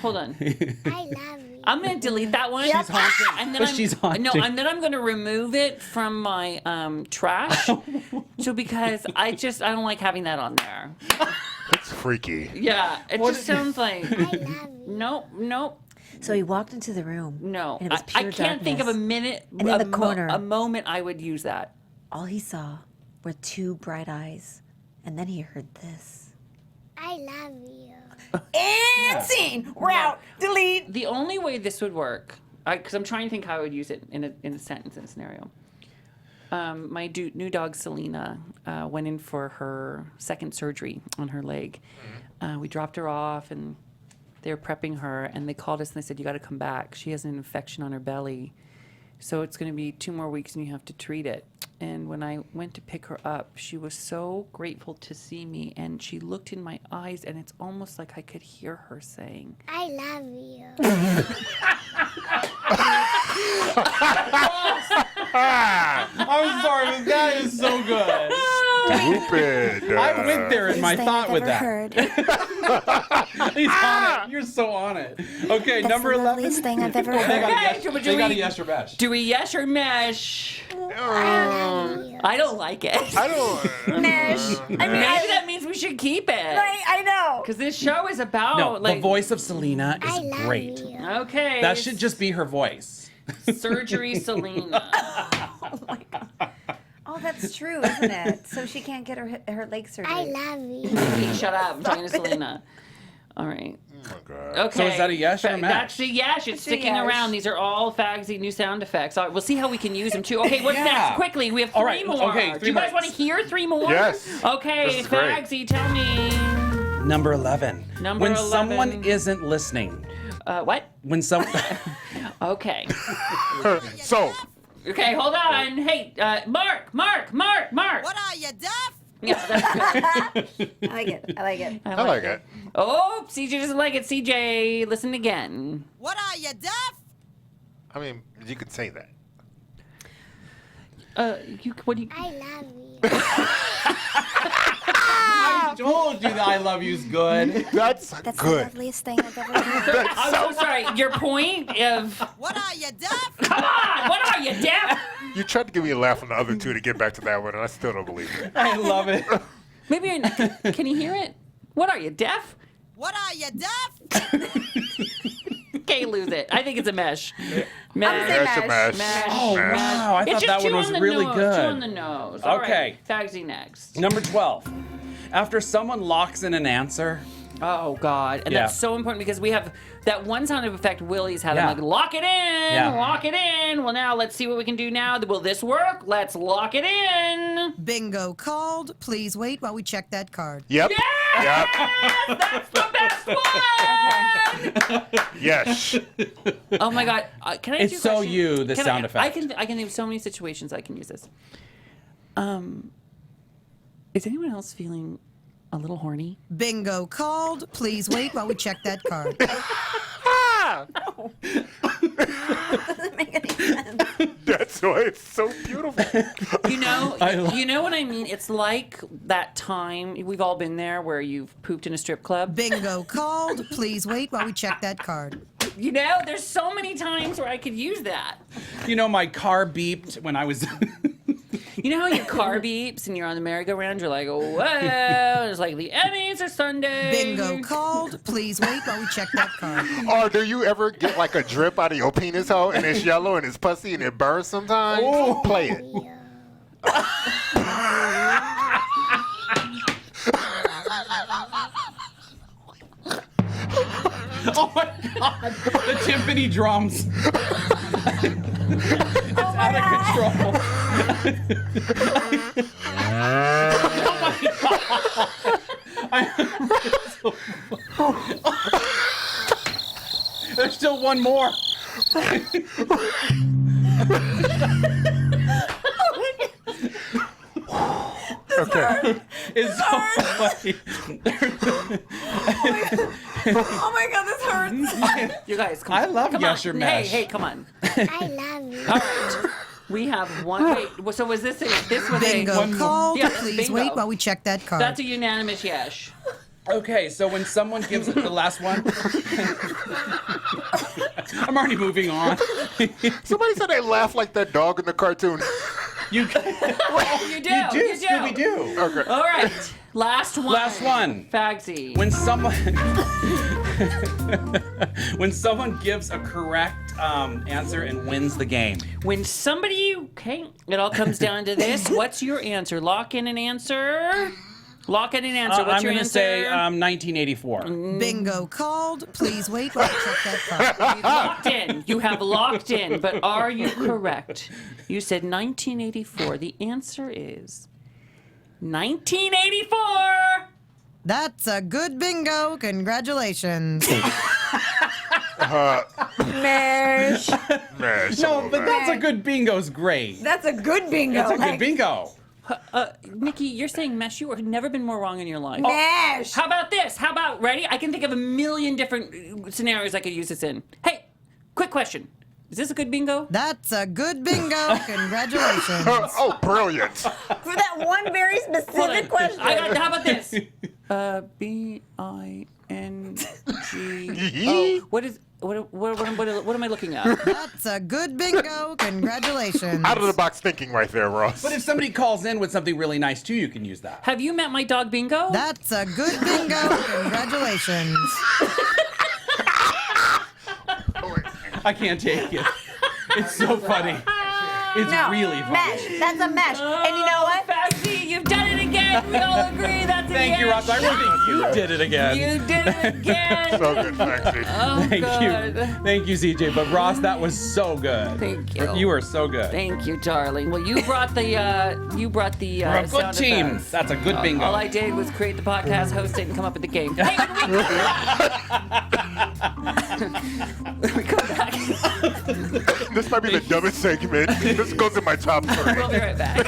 Hold on. I love you. I'm gonna delete that one. She's haunting. And then She's haunting. No, and then I'm gonna remove it from my trash. So because I don't like having that on there. It's freaky. Yeah, it just sounds like I love you. nope. So he walked into the room. No, And it was I pure can't think of a darkness. minute, And in the corner. a moment I would use that. All he saw were 2 bright eyes. And then he heard this. I love you. And scene. We're out. Delete. The only way this would work because I'm trying to think how I would use it in a sentence, in a scenario. My new dog, Selena, went in for her second surgery on her leg. We dropped her off, and they were prepping her, and they called us, and they said, you got to come back. She has an infection on her belly, so it's going to be 2 more weeks, and you have to treat it. And when I went to pick her up, she was so grateful to see me, and she looked in my eyes, and it's almost like I could hear her saying, I love you. I'm sorry, but that is so good. Stupid. I went there in my Thing thought I've with ever that. heard. He's on it. You're so on it. Okay, That's number the 11. loveliest thing I've ever They heard. got a yes, Okay, but they got a yes or mesh. do we yes or mesh? I don't like it. I don't. Mesh. I mean, Maybe that means we should keep it. right, I know. Because this show is about No, like the voice of Selena I is love great. you. Okay. That should just be her voice. surgery Selena. Oh my God. Oh, that's true, isn't it? So she can't get her leg surgery. I love you. Hey, shut up. I'm talking to Selena. All right. Oh my God. Okay. So is that a yes or a match? That's a yes. It's It's a sticking yes. around. These are all fagsy new sound effects. All right, we'll see how we can use them too. Okay, what's Yeah. next? Quickly, we have 3 All right, more. okay, Do 3 you guys more. want to hear 3 more? Yes. Okay, This is great. fagsy, tell me. Number 11. Number when 11. someone isn't listening. What? When some. Okay. So, Okay, hold on. Hey, Mark. What are you, deaf? Yeah, that's good. I like it. I like it. I like it. Oh, CJ doesn't like it. CJ, listen again. What are you, deaf? I mean, you could say that. What do you? I love you. I told you that I love you's good. That's That's the good. loveliest thing I've ever heard. I'm so sorry. Your point of What are you, deaf? come on. What are you, deaf? You tried to give me a laugh on the other 2 to get back to that one, and I still don't believe it. I love it. Maybe you're not, can you hear it? What are you, deaf? What are you, deaf? Okay, lose it. I think it's a mesh. say That's a mash. mess. Oh, wow. I It's thought just that 2 one was on the really nose, good. 2 on the nose. All Okay. right, Fagsy next. Number 12. After someone locks in an answer. Oh God, and Yeah. that's so important because we have that one sound effect Willie's had. Yeah. I'm like, lock it in, Yeah. lock it in. Well, now let's see what we can do now. Will this work? Let's lock it in. Bingo called. Please wait while we check that card. Yep. Yes, Yep. that's the best one. Yes. Oh my God, can I? Ask It's you a so question? you, the Can sound I effect. can think of so many situations I can use this. Is anyone else feeling a little horny? Bingo called. Please wait while we check that card. Doesn't make any sense. That's why it's so beautiful. You know, I love- you know what I mean? It's like that time we've all been there where you've pooped in a strip club. Bingo called. Please wait while we check that card. You know, there's so many times where I could use that. You know, my car beeped when I was. You know how your car beeps and you're on the merry-go-round? You're like, whoa, it's like the Emmys are Sunday. Bingo called. Please wait while we check that card. Or do you ever get like a drip out of your penis hole and it's yellow and it's pussy and it burns sometimes? Oh. Play it. Oh my God! The timpani drums. It's out of control. Oh my God! There's still one more. Okay. It's so funny. Oh my God, this hurts. You guys, come I on. love come Yes on. or Mesh. Hey, come on. I love you. All right. We have one. Wait, so was this this was Bingo a... called. Yeah, Please bingo. wait while we check that card. That's a unanimous yes. Okay, so when someone gives it the last one, I'm already moving on. Somebody said they laugh like that dog in the cartoon. You You do. Scooby-Doo. Okay. All right. Last one. Last one. Fagsy. When someone gives a correct answer and wins the game. When somebody, okay, it all comes down to this. What's your answer? Lock in an answer. Lock in an answer. What's I'm your gonna answer? say 1984. Bingo called. Please wait while I check that card. You've locked in. You have locked in. But are you correct? You said 1984. The answer is 1984. That's a good bingo. Congratulations. Mesh. No, but that's a good bingo's great. That's a good bingo. That's a good bingo. Nikki, you're saying mesh. You have never been more wrong in your life. Mesh. How about this? How about, ready? I can think of a million different scenarios I could use this in. Hey, quick question. Is this a good bingo? That's a good bingo. Congratulations. Oh, brilliant. For that one very specific question. How about this? B-I-N-G-O. What am I looking at? That's a good bingo. Congratulations. Out of the box thinking right there, Ross. But if somebody calls in with something really nice too, you can use that. Have you met my dog Bingo? That's a good bingo. Congratulations. I can't take it. It's so funny. It's really funny. Mesh. That's a mesh. And you know what? Foxy, you've done it again. We all agree that's a Thank you, yes. Ross. I really think you did it again. You did it again. So good, Maxie. Oh, Thank God. you. Thank you, CJ. But Ross, that was so good. Thank you. You were so good. Thank you, darling. Well, you brought the We're a good sound team. effects. That's a good bingo. All I did was create the podcast, host it, and come up with the game. Hey, when we come back, This might be the dumbest segment. This goes in my top 3. we'll be right back.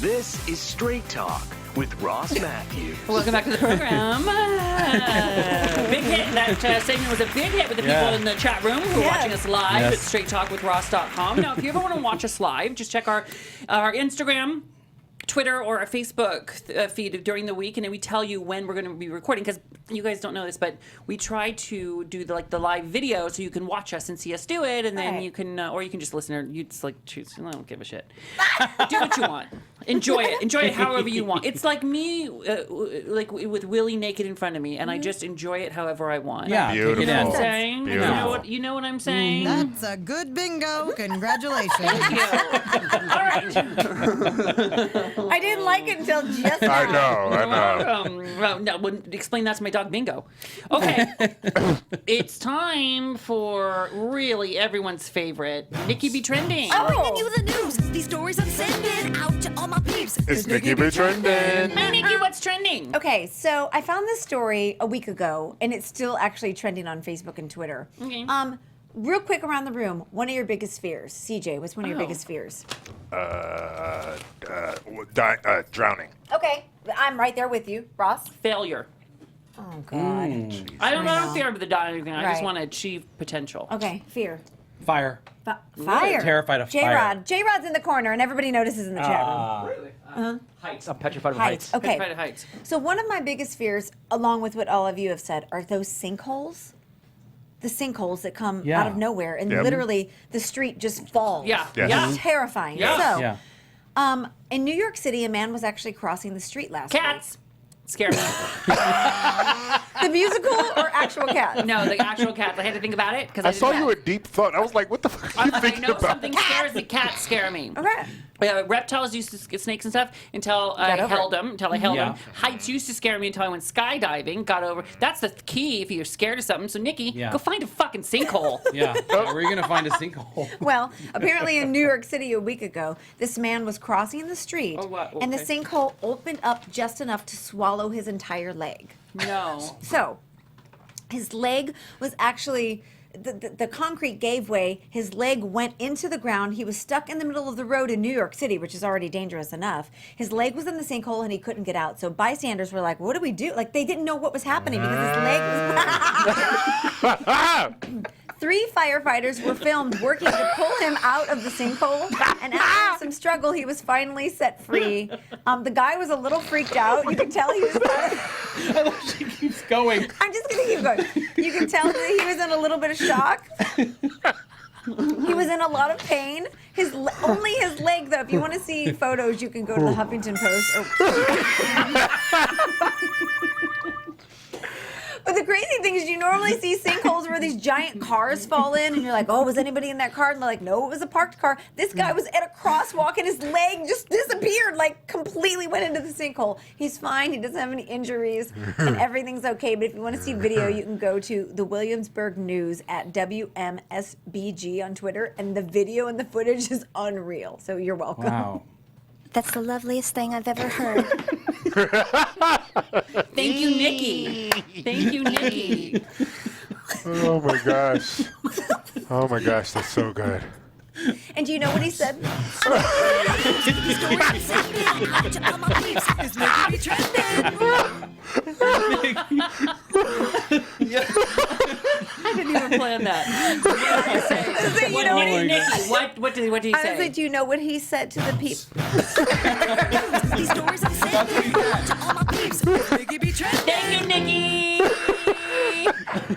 This is Straight Talk with Ross Mathews. Welcome back to the program. Big hit. That segment was a big hit with the people in the chat room who are watching us live at straighttalkwithross.com. Now, if you ever want to watch us live, just check our Instagram, Twitter, or our Facebook feed during the week, and then we tell you when we're going to be recording, because you guys don't know this, but we try to do the live video so you can watch us and see us do it, and then you can, or you can just listen, or you just choose. I don't give a shit. Do what you want. Enjoy it. Enjoy it however you want. It's like me, with Willie naked in front of me, and I just enjoy it however I want. Yeah, beautiful. You know what I'm saying? Beautiful. You know what I'm saying? That's a good bingo. Congratulations. Thank you. All right. I didn't like it until just now. I know. Explain that to my dog Bingo. Okay. It's time for really everyone's favorite, Nikki Be Trending. Bringing you the news. These stories I'm sending out to all my peeps. It's Nikki Be Trending. Hey, Nikki, what's trending? Okay, so I found this story a week ago, and it's still actually trending on Facebook and Twitter. Okay. Real quick around the room, one of your biggest fears. CJ, what's one of your biggest fears? Drowning. Okay, I'm right there with you. Ross? Failure. Oh, God. I don't know. fear of the dying thing. I just Right. want to achieve potential. Okay, fear. Fire. Fire. Terrified of fire. J-Rod. J-Rod's in the corner, and everybody notices in the chat room. Really? Heights. I'm petrified of Heights. Okay. Petrified of heights. So one of my biggest fears, along with what all of you have said, are those sinkholes. The sinkholes that come out of nowhere, and literally the street just falls. Yeah. Yes. Yeah. It's terrifying. Yeah. So, in New York City, a man was actually crossing the street last Cats. Scare me. week. The musical or actual cat? No, the actual cats. I had to think about it because I saw you in deep thought. I was like, what the fuck are you I thinking know about? something scares the cats scare me. Okay. Reptiles used to get snakes and stuff until I held them. Heights used to scare me until I went skydiving. Got over. That's the key if you're scared of something. So Nikki, go find a fucking sinkhole. Yeah. Where are you going to find a sinkhole? Well, apparently in New York City a week ago, this man was crossing the street, and the sinkhole opened up just enough to swallow his entire leg. No. So, his leg was actually, the concrete gave way, his leg went into the ground, he was stuck in the middle of the road in New York City, which is already dangerous enough. His leg was in the sinkhole and he couldn't get out. So bystanders were like, what do we do? Like, they didn't know what was happening because his leg was... 3 firefighters were filmed working to pull him out of the sinkhole, and after some struggle, he was finally set free. The guy was a little freaked out. You can tell he was... I love she keeps going. I'm just going to keep going. You can tell that he was in a little bit of shock. He was in a lot of pain. Only his leg, though. If you want to see photos, you can go to the Huffington Post. But the crazy thing is you normally see sinkholes where these giant cars fall in, and you're like, oh, was anybody in that car? And they're like, no, it was a parked car. This guy was at a crosswalk, and his leg just disappeared, like completely went into the sinkhole. He's fine. He doesn't have any injuries, and everything's okay. But if you want to see video, you can go to the Williamsburg News at WMSBG on Twitter, and the video and the footage is unreal. So you're welcome. Wow. That's the loveliest thing I've ever heard. Thank you, Nikki. Thank you, Nikki. Oh my gosh. Oh my gosh, that's so good. And do you know what he said? I didn't even plan that. What did he I say? was like, do you know what he said to the people? These stories I'm sending out to all my peeps. Thank you, Nikki.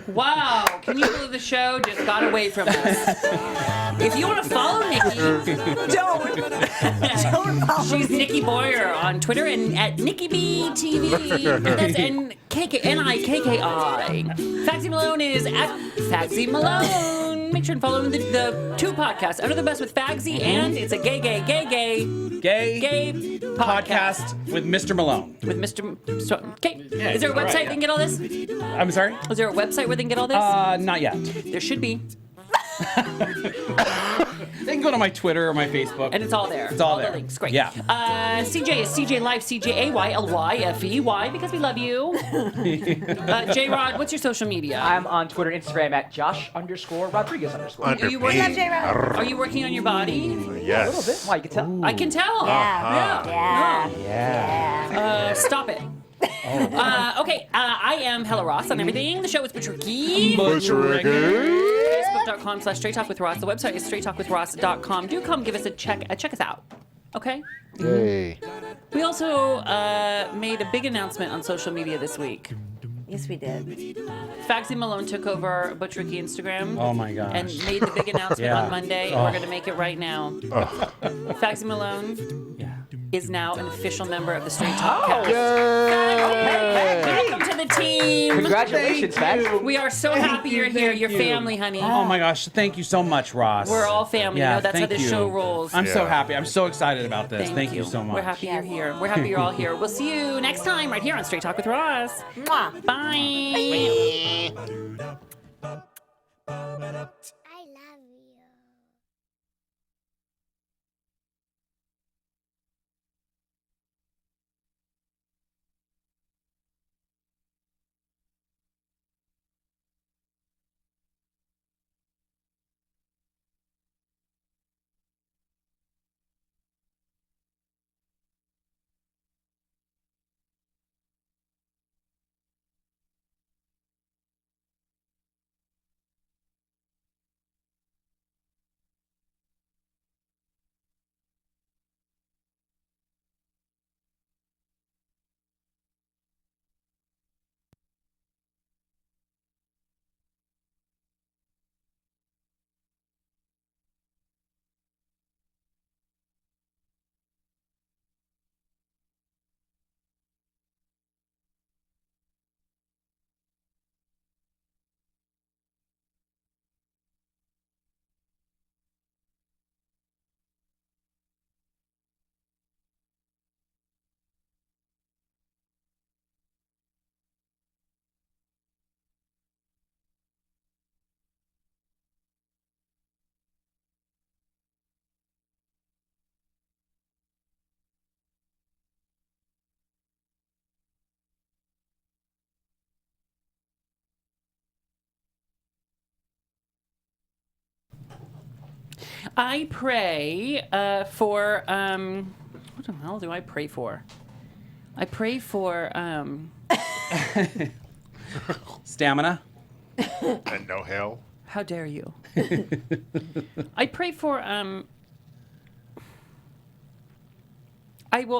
Wow, can you believe the show just got away from us? If you want to follow Nikki, Don't follow she's Nikki Boyer on Twitter and at Nikki B TV. That's Nikki. Fagsy Malone is at Fagsy Malone. Make sure and follow the 2 podcasts, Under the Bus with Fagsy, and it's a gay podcast with Mr. Malone. with Mr. Okay. Is there a website they can get all this? I'm sorry? Is there a website where they can get all this? Not yet. There should be. They can go to my Twitter or my Facebook. And it's all there. It's all the there. links. Great. Yeah. CJ is CJ Life, CJAYLYFEY, because we love you. J-Rod, what's your social media? I'm on Twitter and Instagram at Josh_Rodriguez_. Under Are you working? me. Are you working on your body? Yes. A little bit. Why, you can tell. I can tell. Yeah. Stop it. Okay, I am Hella Ross on everything. The show is Butch Ricky. Facebook.com/Straight Talk with Ross. The website is straighttalkwithross.com. Do come give us a check. Check us out. Okay? Yay. We also made a big announcement on social media this week. Yes, we did. Faxy Malone took over Butch Ricky Instagram. Oh my gosh. And made the big announcement Yeah. on Monday, and we're going to make it right now. Faxy Malone is now an official member of the Straight Talk cast. Welcome to the team. Congratulations, Fax. We are so happy you're here. Your family, honey. Oh my gosh, thank you so much, Ross. We're all family. Yeah, You know, that's how thank this you. show rolls. I'm so happy. I'm so excited about this. Thank you so much. We're happy you're here. We're happy you're all here. We'll see you next time right here on Straight Talk with Ross. Mwah. Bye. I love you. I pray for what the hell do I pray for? I pray for Stamina. And no hell. how dare you? I pray for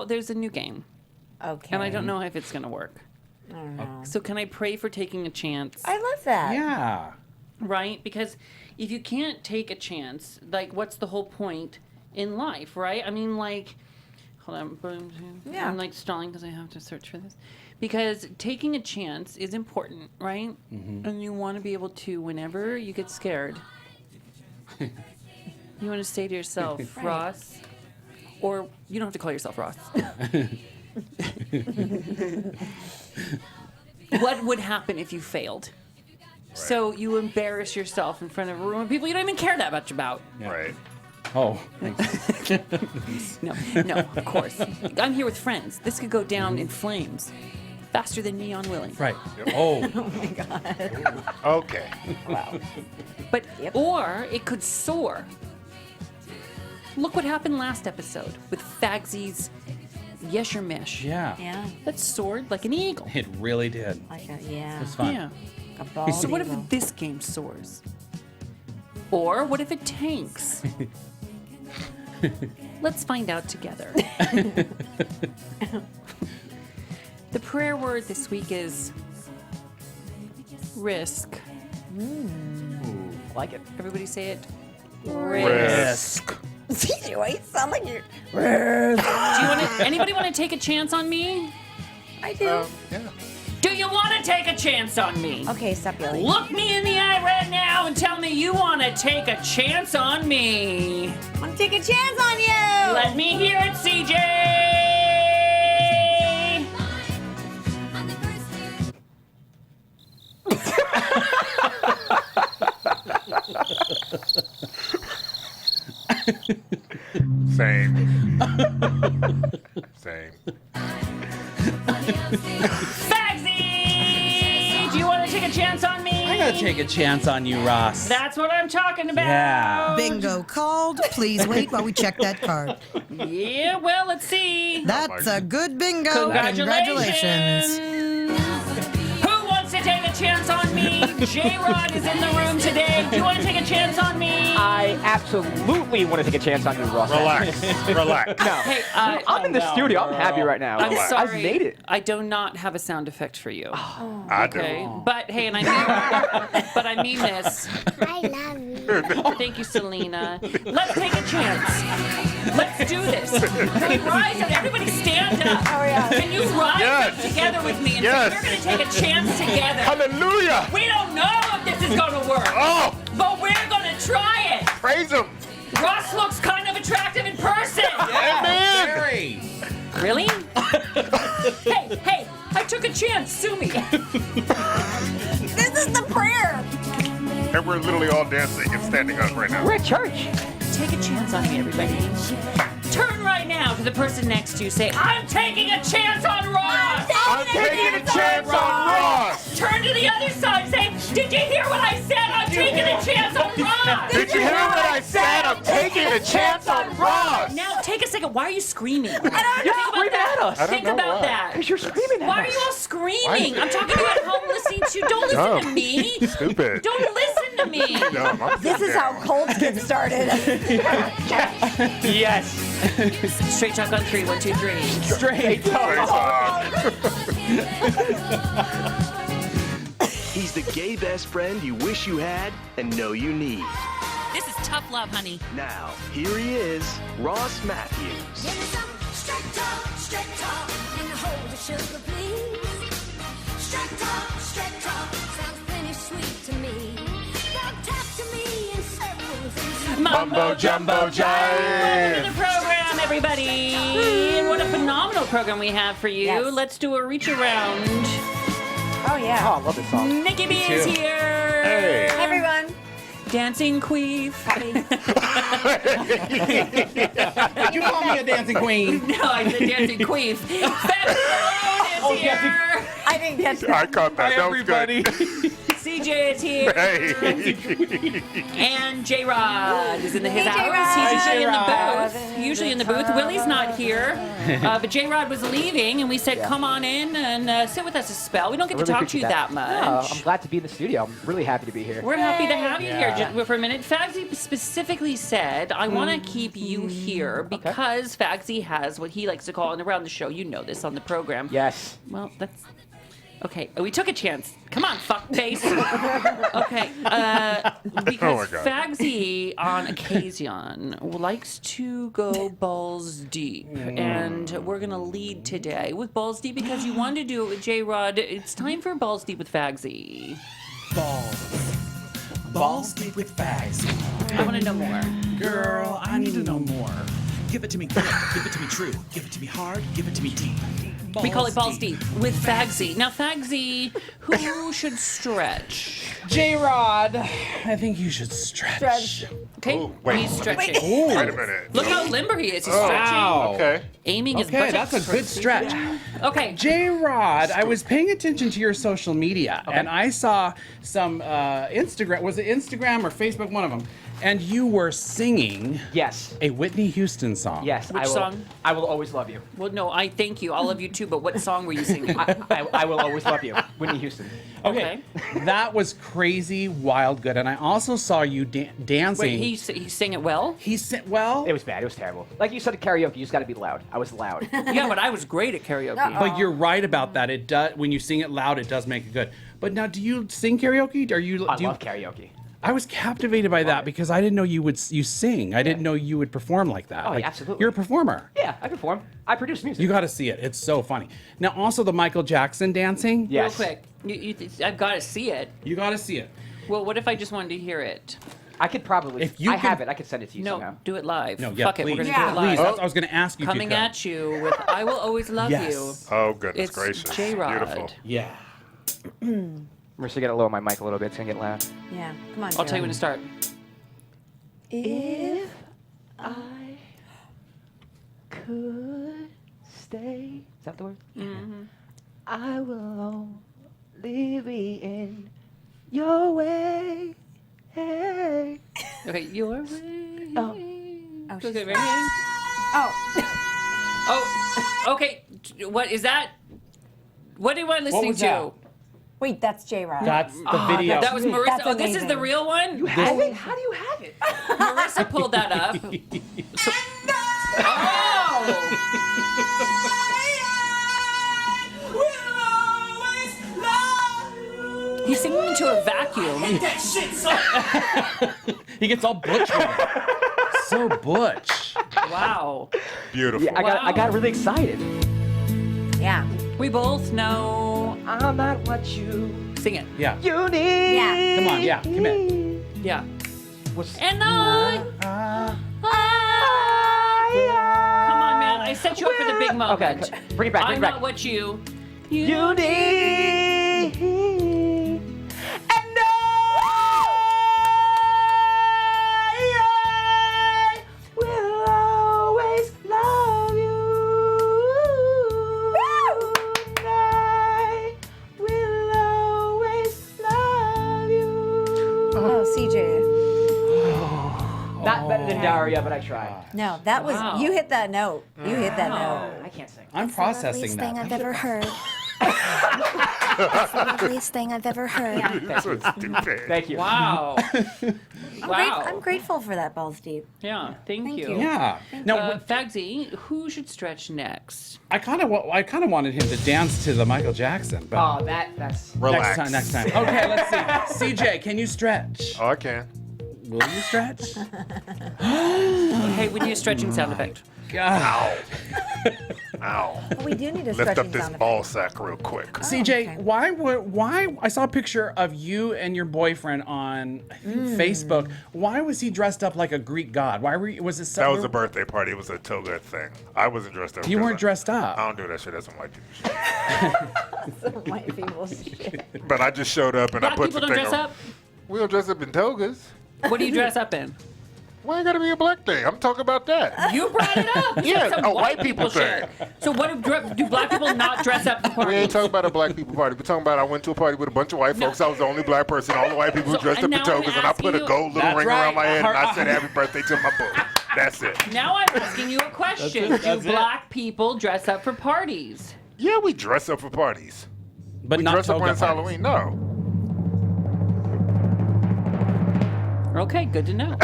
there's a new game. Okay. And I don't know if it's gonna work. I don't know. So can I pray for taking a chance? I love that. Yeah. Right? Because if you can't take a chance, like, what's the whole point in life, right? I mean, like, hold on. Yeah. I'm, like, stalling because I have to search for this. Because taking a chance is important, right? Mm-hmm. And you want to be able to, whenever you get scared, you want to say to yourself, Right. Ross, or you don't have to call yourself Ross. What would happen if you failed? So you embarrass yourself in front of a room of people you don't even care that much about. Right. Oh, thanks. No, of course. I'm here with friends. This could go down in flames faster than me unwilling. Right. Oh. Oh my God. Okay. Wow. But or it could soar. Look what happened last episode with Fagsy's Yeshermesh. Yeah. Yeah. That soared like an eagle. It really did. Like a, yeah. It was fun. Yeah. A bald So what if eagle. this game soars? Or what if it tanks? Let's find out together. The prayer word this week is risk. Like it. Everybody say it. Risk. CJ, why you sound like you're... Do you want to? Anybody want to take a chance on me? I do. Yeah. Do you want to take a chance on me? Okay, stop yelling. Look me in the eye right now and tell me you want to take a chance on me. I want to take a chance on you. Let me hear it, CJ. On the first day. Same. Fagsy! Do you want to take a chance on me? I gotta take a chance on you, Ross. That's what I'm talking about. Yeah. Bingo called. Please wait while we check that card. Yeah, well, let's see. That's a good bingo. Congratulations. Who wants to take a chance on me? J-Rod is in the room today. Do you want to take a chance on me? I absolutely want to take a chance on you, Ross. Relax. Relax. No. Hey, I'm in the studio. I'm happy right now. I'm sorry. I've made it. I do not have a sound effect for you. I Okay, do. but hey, and I mean this. I love you. Thank you, Selena. Let's take a chance. Let's do this. Can we rise up? Everybody stand up. Oh, yeah. Can you rise Yes. up together with me and Yes. say, we're going to take a chance together. Hallelujah. We don't know if this is going to work, Oh, but we're going to try it. praise him. Ross looks kind of attractive in person. Amen. Very. Really? hey, I took a chance. Sue me. This is the prayer. And we're literally all dancing and standing up right now. We're at church. Take a chance on me, everybody. Turn right now to the person next to you. Say, I'm taking a chance on Ross. I'm taking a chance on Ross. Turn to the other side. Say, did you hear what I said? I'm taking a chance on Ross. Did you hear what I said? I'm taking a chance on Ross. Now, take a second. Why are you screaming? You're screaming at us. I don't Think know about why. that. Because you're screaming at Why are us. you all screaming? I'm talking to you at home listening to you. Don't listen to me. Stupid. Don't listen to me. Dumb. I'm This is how colds get started. Yes. Straight talk on 3. 1, 2, 3. Straight He's the gay best friend you wish you had and know you need. This is tough love, honey. Now, here he is, Ross Mathews. Give me some straight talk, and hold the sugar, please. Straight talk, sounds plenty sweet to me. Now talk to me in circles and Mumbo jumbo Welcome to jive. the program, everybody. And what a phenomenal program we have for you. Yes. Let's do a reach around. Oh, yeah. Oh, I love this song. Nikki B is here. Hey. Hi, everyone. Dancing queef. Did you call me a dancing queen? No, I said dancing queef. Fabian is here. I didn't catch that. I caught that. That was good. CJ is here. Hey. And J-Rod is in his Hey, house. J-Rod. He's usually in the J-Rod. booth. Usually in the booth. Willie's not here. But J-Rod was leaving, and we said, come on in and sit with us a spell. We don't get to talk to you that much. No, I'm glad to be in the studio. I'm really happy to be here. We're happy to have you here just for a minute. Fagsy specifically said, I want to keep you here because Fagsy has what he likes to call, and around the show, you know this on the program. Yes. Well, that's... Okay, we took a chance. Come on, fuckface. Okay, because God. Fagsy, on occasion, likes to go balls deep. And we're going to lead today with balls deep because you wanted to do it with J-Rod. It's time for balls deep with Fagsy. Balls deep with fags. I want to know more. Girl, I need to know more. Give it to me quick. Give it to me true. Give it to me hard. Give it to me deep. We call it balls deep with Fagsy. Now, Fagsy, who should stretch? J-Rod, I think you should stretch. Okay, Ooh, wait. he's stretching. Wait a minute. Look how limber he is. He's Oh, stretching. Wow. Okay. Aiming his Okay, buttocks that's a for good stretch. Okay. J-Rod, I was paying attention to your social media, and I saw some Instagram. Was it Instagram or Facebook? One of them. And you were singing Yes. a Whitney Houston song. Yes. Which I will, song? I will always love you. Well, no, I thank you. I love you too, but what song were you singing? I will always love you. Whitney Houston. Okay. That was crazy, wild good. And I also saw you dancing. Wait, he sang it well? He said, well, It was bad. It was terrible. Like you said at karaoke, you just got to be loud. I was loud. Yeah, but I was great at karaoke. but you're right about that. It does, when you sing it loud, it does make it good. But now, do you sing karaoke? Are you? I do you, love karaoke. I was captivated by that because I didn't know you sing. I didn't know you would perform like that. Oh, Like, absolutely. You're a performer. Yeah, I perform. I produce music. You got to see it. It's so funny. Now, also the Michael Jackson dancing. Yeah. Real Yes. quick. I've got to see it. You got to see it. Well, what if I just wanted to hear it? I could probably. If you I have could- it. I could send it to you No, somehow. do it live. No, yeah, Fuck it, please. we're going to do it Please, live. that's what I was going to ask you. Coming if you could. at you with I Will Always Love Yes. You. Oh, goodness It's gracious. J-Rod. Beautiful. Yeah. I'm just gonna lower my mic a little bit. It's gonna get loud. Yeah, come on. I'll tell you when to start. If I could stay. Is that the word? I will only be in your way. Hey. Okay, your way. Oh. Oh, Okay, she's ready? Oh, okay. What is that? What are we listening was to? that? Wait, that's J-Rod. That's the video. That was Marissa. That's Oh, this is the amazing. real one? You have it? How do you have it? Marissa pulled that up. He's singing into a vacuum. That shit so. He gets all butch with it. So butch. Wow. Beautiful. Yeah, I got really excited. Yeah. We both know. I'm not what you Sing it. Yeah. you need. Yeah. Come on, yeah, commit. Yeah. What's And I. Come on, man. I set you up for the big moment. Okay, bring it back, bring I'm it back. not what you. You need. And I will always love you. And I will always love you. Oh, CJ. Not better than Daria, but I tried. No, that was Wow. you hit that note. You hit that note. I can't sing. I'm processing thing that. I've ever heard. That's the loveliest thing I've ever heard. So stupid. Thank you. Wow. Wow. I'm grateful for that, Balls Deep. Yeah. Thank you. you. Yeah. Now, Fagsy, who should stretch next? I kind of wanted him to dance to the Michael Jackson, but Oh, that's. Relax. next time. Okay, let's see. CJ, can you stretch? Oh, I can. Will you stretch? Hey, we need a stretching sound effect. God. Ow. Oh, we do need a Lift stretching up this sound ball sack real quick. CJ, why I saw a picture of you and your boyfriend on I think Facebook. Why was he dressed up like a Greek god? Why was it That was a birthday party. It was a toga thing. I wasn't dressed up. You weren't dressed I up. don't do that shit. That's some white people shit. Some white people shit. But I just showed up and I Black put people the don't thing dress on. up? We don't dress up in togas. What do you dress up in? Why ain't gotta be a black day? I'm talking about that. You brought it up. You Yeah, said some a white people shit. So what do black people not dress up for We parties? ain't talking about a black people party. We're talking about I went to a party with a bunch of white folks. I was the only black person. All the white people So, dressed up and in now I'm togas, and I put a asking gold little That's ring right. around my head, and I said happy birthday to my boo. That's it. Now I'm asking you a question. That's Do it. black people dress up for parties? Yeah, we dress up for parties. But We not dress up when toga it's parties. Halloween. No. Okay, good to know.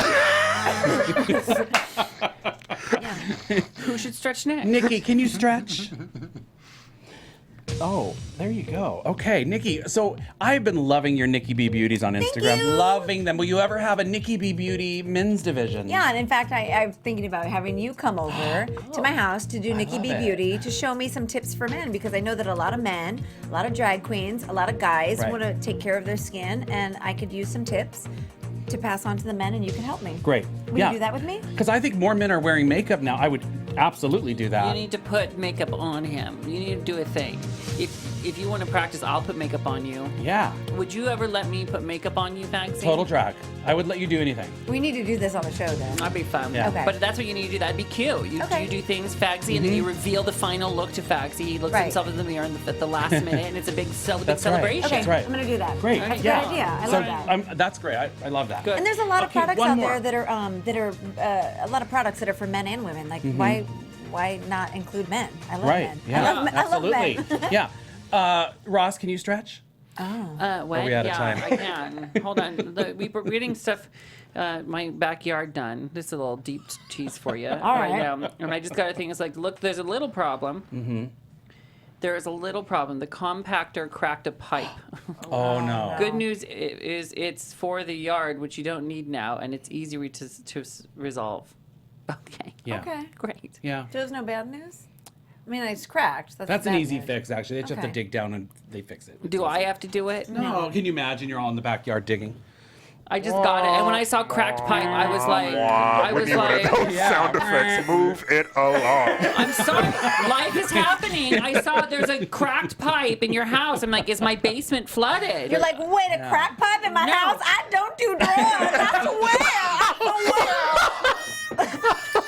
Who should stretch next? Nikki, can you stretch? Oh, there you go. Okay, Nikki. So I've been loving your Nikki B Beauties on Instagram. you. Loving them. Will you ever have a Nikki B Beauty men's division? Yeah, and in fact, I'm thinking about having you come over to my house to do Nikki love B it. Beauty to show me some tips for men because I know that a lot of men, a lot of drag queens, a lot of guys Right. want to take care of their skin, and I could use some tips to pass on to the men, and you can help me. Great. Will yeah. you do that with me? Because I think more men are wearing makeup now. I would absolutely do that. You need to put makeup on him. You need to do a thing. If you want to practice, I'll put makeup on you. Yeah. Would you ever let me put makeup on you, Fagsy? Total drag. I would let you do anything. We need to do this on the show then. That'd be fun. Yeah. Okay. But that's what you need to do. That'd be cute. Okay. You do things, Fagsy, and then you reveal the final look to Fagsy. He looks at Right. himself in the mirror at the last minute, and it's a big, big That's right. celebration. Okay, That's right. I'm gonna do that. Great. That's a yeah. good idea. I so, love that. That's great. I love that. Good. And there's a lot of Okay, products one out more. there that are a lot of products that are for men and women. Like why not include men? I love Right. men. Yeah. I love men. Absolutely. I love men. yeah. Ross, can you stretch? What? Are we out of Yeah, time? I can. Hold on. We're getting stuff, my backyard done. This is a little deep tease for you. All right. now. And I just got a thing. It's like, look, there's a little problem. Mm-hmm. There is a little problem. The compactor cracked a pipe. Oh, no. Good news is it's for the yard, which you don't need now, and it's easy to resolve. Okay. Yeah. Okay. Great. Yeah. So there's no bad news? I mean, it's cracked. That's an bad easy news. fix, actually. They just have to Okay. dig down and they fix it. Do I have to do it? No. Can you imagine you're all in the backyard digging? I just got it, and when I saw cracked pipe, I was like, We need one of those sound effects. Move it along. I'm sorry. Life is happening. I saw there's a cracked pipe in your house. I'm like, is my basement flooded? You're like, wait, a crack pipe in my No. house? I don't do drugs. I swear. I swear.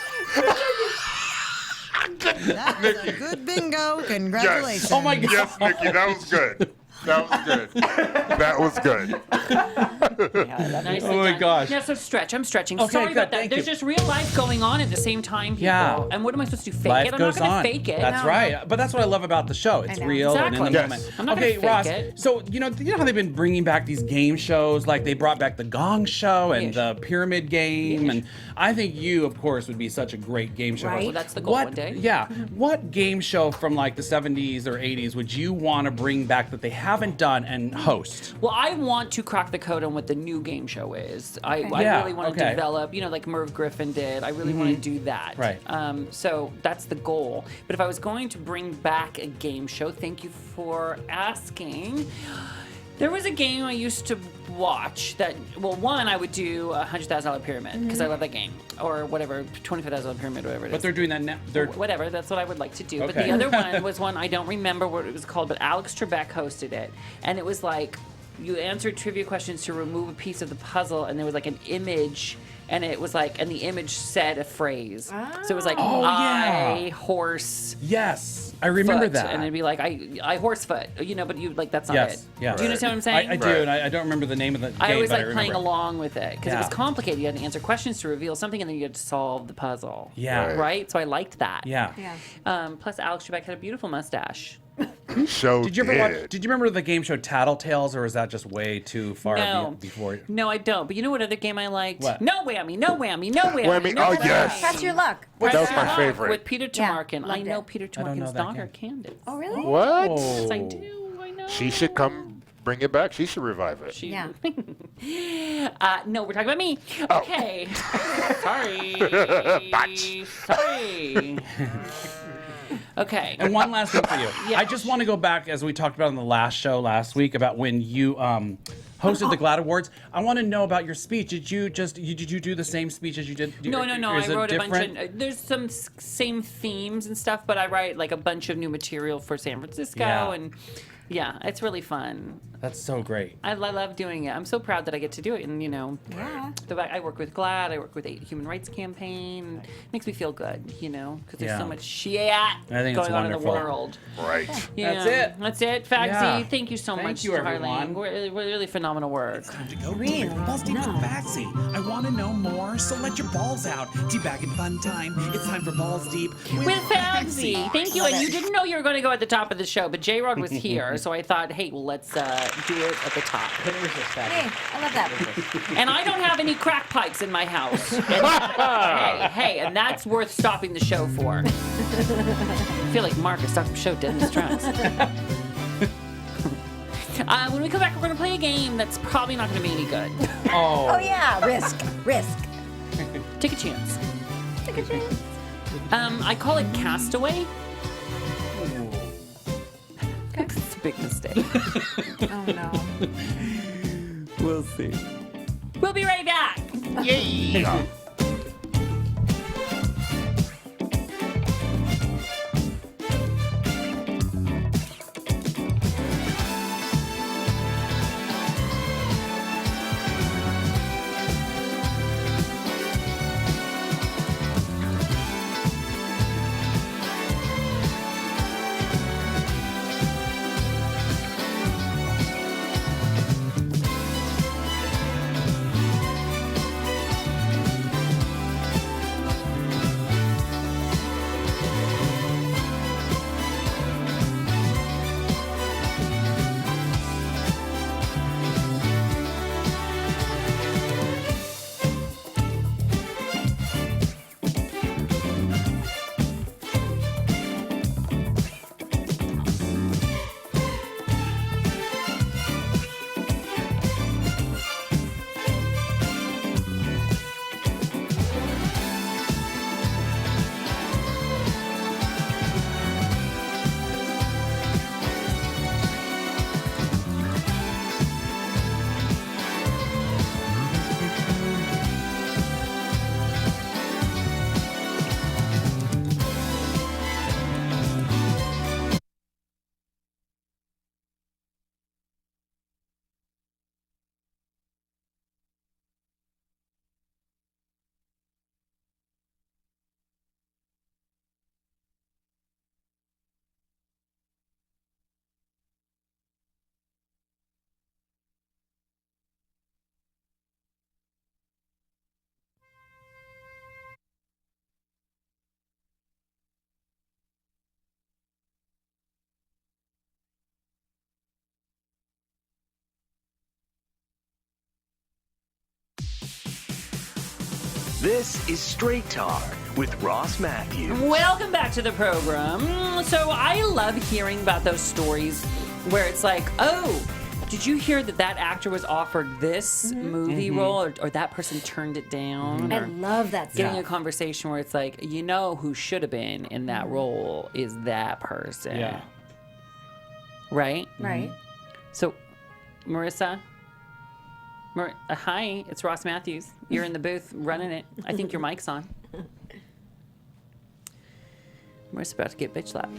That's a good bingo. Congratulations. Oh my God. Yes, Nikki, that was good. That was good. That was good. Nicely Oh my done. gosh. Yeah, so stretch. I'm stretching. Okay, Sorry good, about that. thank There's you. just real life going on at the same time, people. Yeah. And what am I supposed to do? Fake Life it? I'm goes not going on. to fake it. That's No. right. But that's what I love about the show. It's know. real and in the Exactly. moment. I'm not Okay, gonna fake Ross. it. So you know how they've been bringing back these game shows, like they brought back the Gong Show and Yes. the Pyramid Game, Yes. and I think you, of course, would be such a great game show Right. host. Well, that's the goal What- one day. Yeah. What game show from like the 70s or 80s would you want to bring back that they haven't done and host? Well, I want to crack the code on what the new game show is. I Yeah, really want to okay. develop, like Merv Griffin did. I really want to do that. Right. So that's the goal. But if I was going to bring back a game show, thank you for asking. There was a game I used to watch that, well, one, I would do a $100,000 pyramid because I love that game. Or whatever, $25,000 pyramid, whatever it is. But they're doing that now. They're Whatever, that's what I would like to do. But Okay. the other one was one, I don't remember what it was called, but Alex Trebek hosted it. And it was like, you answered trivia questions to remove a piece of the puzzle, and there was like an image, and it was like, and the image said a phrase. So it was like, Oh, I, yeah. horse, Yes, I remember foot. that. And it'd be like, I horse foot, but you, like, that's not yes, it. yes. Do you understand what I'm saying? I do, Right. and I don't remember the name of the game, I always but like I playing remember. along with it because it was Yeah. complicated. You had to answer questions to reveal something, and then you had to solve the puzzle. Yeah. Right. Right? So I liked that. Yeah. Plus, Alex Trebek had a beautiful mustache. Show Did you ever watch? Did you remember the game show Tattletales, or is that just way too far No. before? No, I don't. But you know what other game I liked? What? No whammy, no whammy, no whammy. Whammy, no oh, whammy. yes. Press your luck. That was Press my Your Luck favorite. With Peter Yeah, Tamarkin. I loved know it. Peter I don't know Tamarkin's that daughter, game. Candace. Oh, really? What? Yes, I do. I know. She should come bring it back. She should revive it. Yeah. No, we're talking about me. Oh. Okay. Sorry. Botch. Sorry. Okay. And one last thing for you. Yeah. I just want to go back, as we talked about on the last show last week, about when you hosted the GLAAD Awards. I want to know about your speech. Did you do the same speech as you did? No. Or I is it wrote a different? bunch of. There's some same themes and stuff, but I write like a bunch of new material for San Francisco, Yeah. and yeah, it's really fun. That's so great. I love doing it. I'm so proud that I get to do it, and Yeah. I work with GLAAD. I work with the Human Rights Campaign. It makes me feel good, because there's Yeah. so much shit think it's going on in the wonderful. world. Right. Yeah. That's it. That's it, Fagsy. Yeah. Thank you so Thank much, you, everyone. Harleen. Really phenomenal work. Time to go. Really? Balls deep No. with Faxi. I want to know more, so let your balls out. Teabag and fun time. It's time for Balls Deep With Fagsy. Thank you. And you didn't know you were going to go at the top of the show, but J-Rod was here, so I thought, hey, well, let's do it at the top. Couldn't resist that. Hey, I love that. And I don't have any crack pipes in my house. And, hey, and that's worth stopping the show for. I feel like Marcus stopped the show dead in his tracks. When we come back, we're going to play a game that's probably not going to be any good. Oh, yeah. Risk. Take a chance. I call it Castaway. It's a big mistake. Oh, no. We'll see. We'll be right back. Yeah. This is Straight Talk with Ross Mathews. Welcome back to the program. So I love hearing about those stories where it's like, oh, did you hear that actor was offered this movie role or that person turned it down? I Or love that getting a stuff. conversation where it's like, you know who should have been in that role is that person. Yeah. Right? Right. So, Marissa, hi, it's Ross Mathews. You're in the booth running it. I think your mic's on. Marissa's about to get bitch slapped.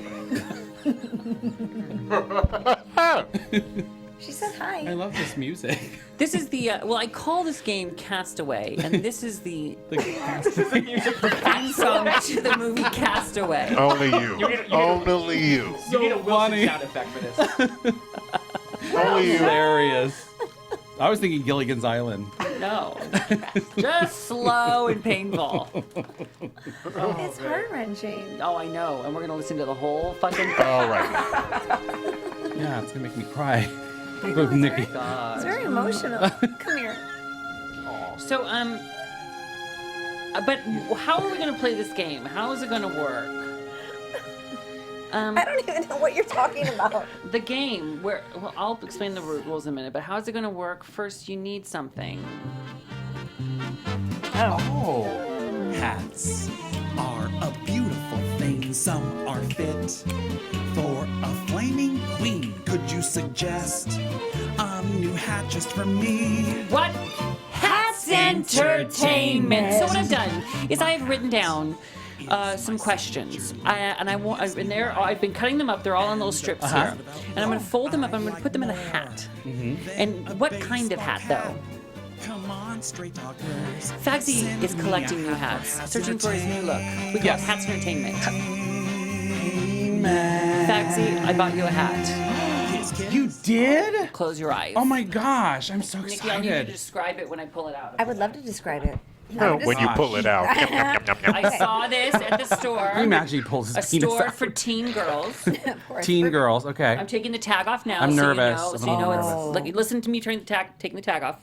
She said hi. I love this music. This is the, I call this game Castaway, and this is the theme song to the movie Castaway. Only you. Only you. You need a Wilson funny. sound effect for this. Only you. Hilarious. I was thinking Gilligan's Island. No. Just slow and painful. It's heart-wrenching. Oh, I know. And we're going to listen to the whole fucking thing. All right. Yeah, it's gonna make me cry. With Nikki. It's very emotional. Come here. So, but how are we going to play this game? How is it going to work? I don't even know what you're talking about. The game, I'll explain the rules in a minute, but how is it going to work? First, you need something. Oh, hats are a beautiful thing. Some are fit for a flaming queen. Could you suggest a new hat just for me? What? Hats Entertainment. So what I've done is I've written down some questions, I've been cutting them up. They're all on little strips here, and I'm going to fold them up. I'm going to put them in a hat. And what kind of hat, though? Come on, Straight Talkers. Fagsy is collecting new hats, searching for his new look. We call it Hats Entertainment. Fagsy, I bought you a hat. You did? Close your eyes. Oh my gosh, I'm so Nikki, I need you to excited. describe it when I pull it out. I would love to describe it. When you pull it out. Yum, yum, yum, yum, I saw this at the store. Can you imagine he pulls his A penis store out? for teen girls. Teen girls, okay. I'm taking the tag off now. I'm so nervous. So you know it's. Like, listen to me taking the tag off.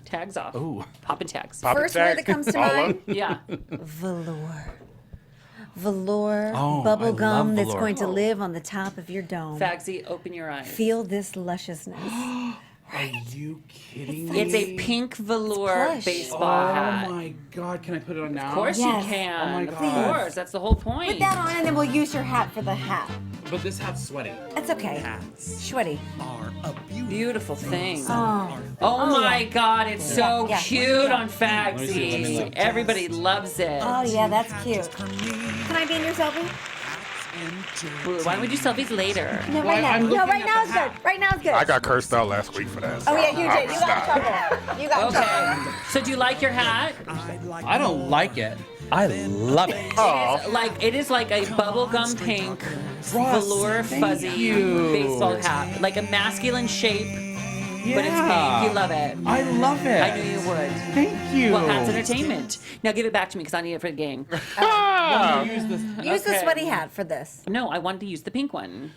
Tags off. Ooh. Popping tags. Pop First tag. word that comes to All mind, up. Yeah. velour. Velour Oh, I bubble love gum that's velour. going to live on the top of your dome. Fagsy, open your eyes. Feel this lusciousness. Are you kidding me? It's a pink velour plush. baseball hat. Oh my god, can I put it on now? Of course Yes. you can. Oh my Of God. course. That's the whole point. Put that on and then we'll use your hat for the hat. But this hat's sweaty. That's okay. Hats Sweaty. are a Beautiful thing. Oh. Oh my yeah. God, it's so Yeah. cute on me see, let me Fagsy. look. Everybody loves it. Oh yeah, that's cute. Can I be in your selfie? Ooh, why don't we do selfies later? No, Well, right now. I'm No, looking right at now the is good. Right now is good. I got cursed out last week for that. Oh yeah, you did. You got in trouble. You got in trouble. Okay. So do you like your hat? I don't like it. I love it. Oh, It is like a bubblegum pink velour fuzzy you. baseball hat. Like a masculine shape, but it's pink. You love it. I love it. I knew you would. Thank you. Well, Hats Entertainment. Now give it back to me because I need it for the game. Well, use this. Use the Okay. sweaty hat for this. No, I wanted to use the pink one.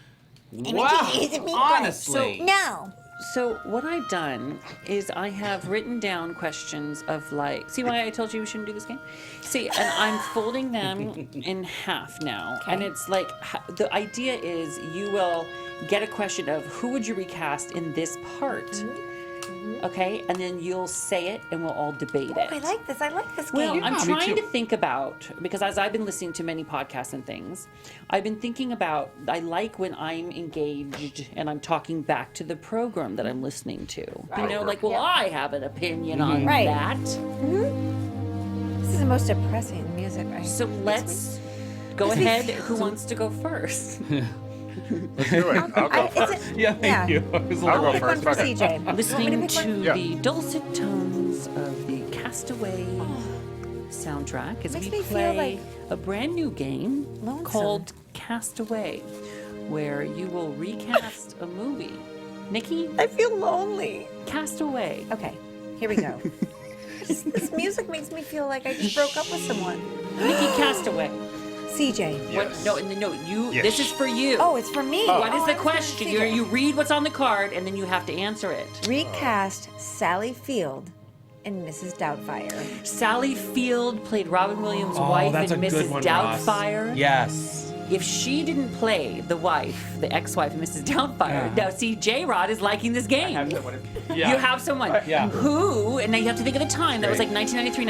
Wow. Honestly. No. So what I've done is I have written down questions of like, see why I told you we shouldn't do this game? See, and I'm folding them in half now. And it's like, the idea is you will get a question of who would you recast in this part? Okay, and then you'll say it and we'll all debate it. I like this. I like this Well, game. I'm me trying too. to think about, because as I've been listening to many podcasts and things, I've been thinking about, I like when I'm engaged and I'm talking back to the program that I'm listening to. You know, like, well, I have an opinion on Right. that. This is the most depressing music. Right? So let's go Makes me ahead. feel Who wants to go first? let's do it. I'll go first. Yeah, thank you. I was I'll go Pick one first. for Okay. CJ. Listening to Yeah. the dulcet tones of the Castaway soundtrack as Makes we me feel play like a brand new game lonesome. called Castaway, where you will recast a movie. Nikki, I feel lonely. Castaway. Okay, here we go. This music makes me feel like I just broke up with someone. Nikki, Castaway. CJ. What? No, you. Yes. This is for you. Oh, it's for me. What is Oh, the I was question? thinking You read what's on the card and then you have to answer it. Recast Sally Field in Mrs. Doubtfire? Sally Field played Robin Williams' wife that's in a good Mrs. one, Ross. Doubtfire. Yes. If she didn't play the wife, the ex-wife of Mrs. Doubtfire, now see, J-Rod is liking this game. You have someone. Who, and now you have to think of the time. That was like 1993,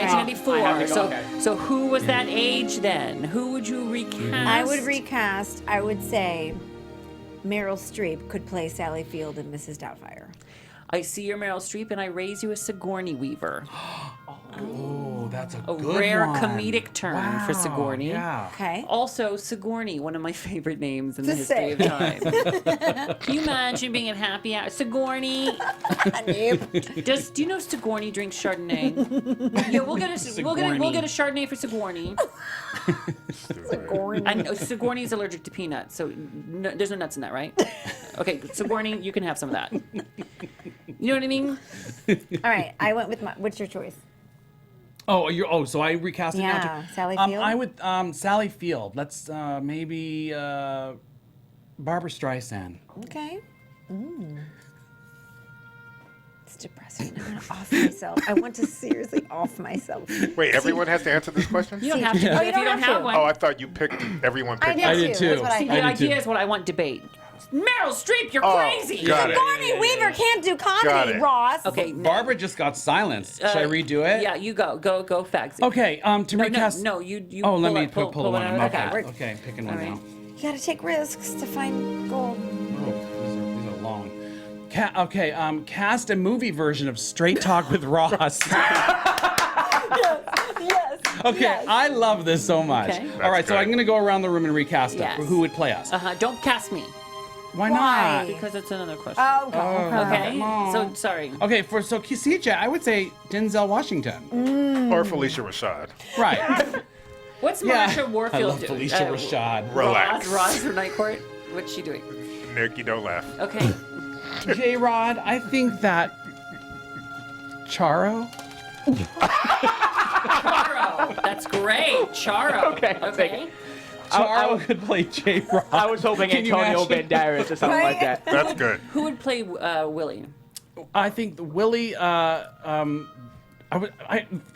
1994. So who was that age then? Who would you recast? I would recast, I would say Meryl Streep could play Sally Field in Mrs. Doubtfire. I see your Meryl Streep and I raise you a Sigourney Weaver. Oh, that's a good rare one. comedic term for Sigourney. Yeah. Okay. Also, Sigourney, one of my favorite names in the history of time. Can you imagine being at happy hour? Sigourney. Do you know Sigourney drinks Chardonnay? Yeah, we'll get a Chardonnay for Sigourney. Sigourney. And Sigourney's allergic to peanuts, so there's no nuts in that, right? Okay, Sigourney, you can have some of that. You know what I mean? All right, I went with what's your choice? So I recast it now Yeah, too. Sally Field? I would Sally Field. Let's maybe Barbara Streisand. Okay. It's depressing. I'm gonna off myself. I want to seriously off myself. Wait, everyone has to answer this question? You don't have to. Oh, If you don't have one. Oh, I thought you picked. Everyone picked. I did too. That's what See, the idea is what I want debate. Meryl Streep, you're crazy. Got it. Sigourney Weaver can't do Got comedy, it. Ross. Okay, Barbara just got silenced. Should I redo it? Yeah, you go, fags. Okay. To recast. No, you. Oh, let pull me it- pull pull one. out. Okay, picking one now. You gotta take risks to find gold. Oh, these are long. Cast a movie version of Straight Talk with Ross. Yes. Okay, yes. I love this so much. Okay. All right, so good. I'm gonna go around the room and recast Yes. it. Who would play us? Don't cast me. Why Why? not? Because it's another question. Oh, okay. Okay. Aw. So sorry. Okay, so CJ, I would say Denzel Washington. Or Felicia Rashad. Right. What's Yeah. Marsha Warfield I love doing? Felicia Rashad. Relax. Roz or Night Court? What's she doing? Nikki, don't laugh. Okay. J-Rod, I think that Charo. Charo. That's great. Charo. Okay, I'll take it. Charo could play J-Rod. I was hoping Can you Antonio imagine? Banderas or something like that. That's good. Who would play Willie? I think Willie.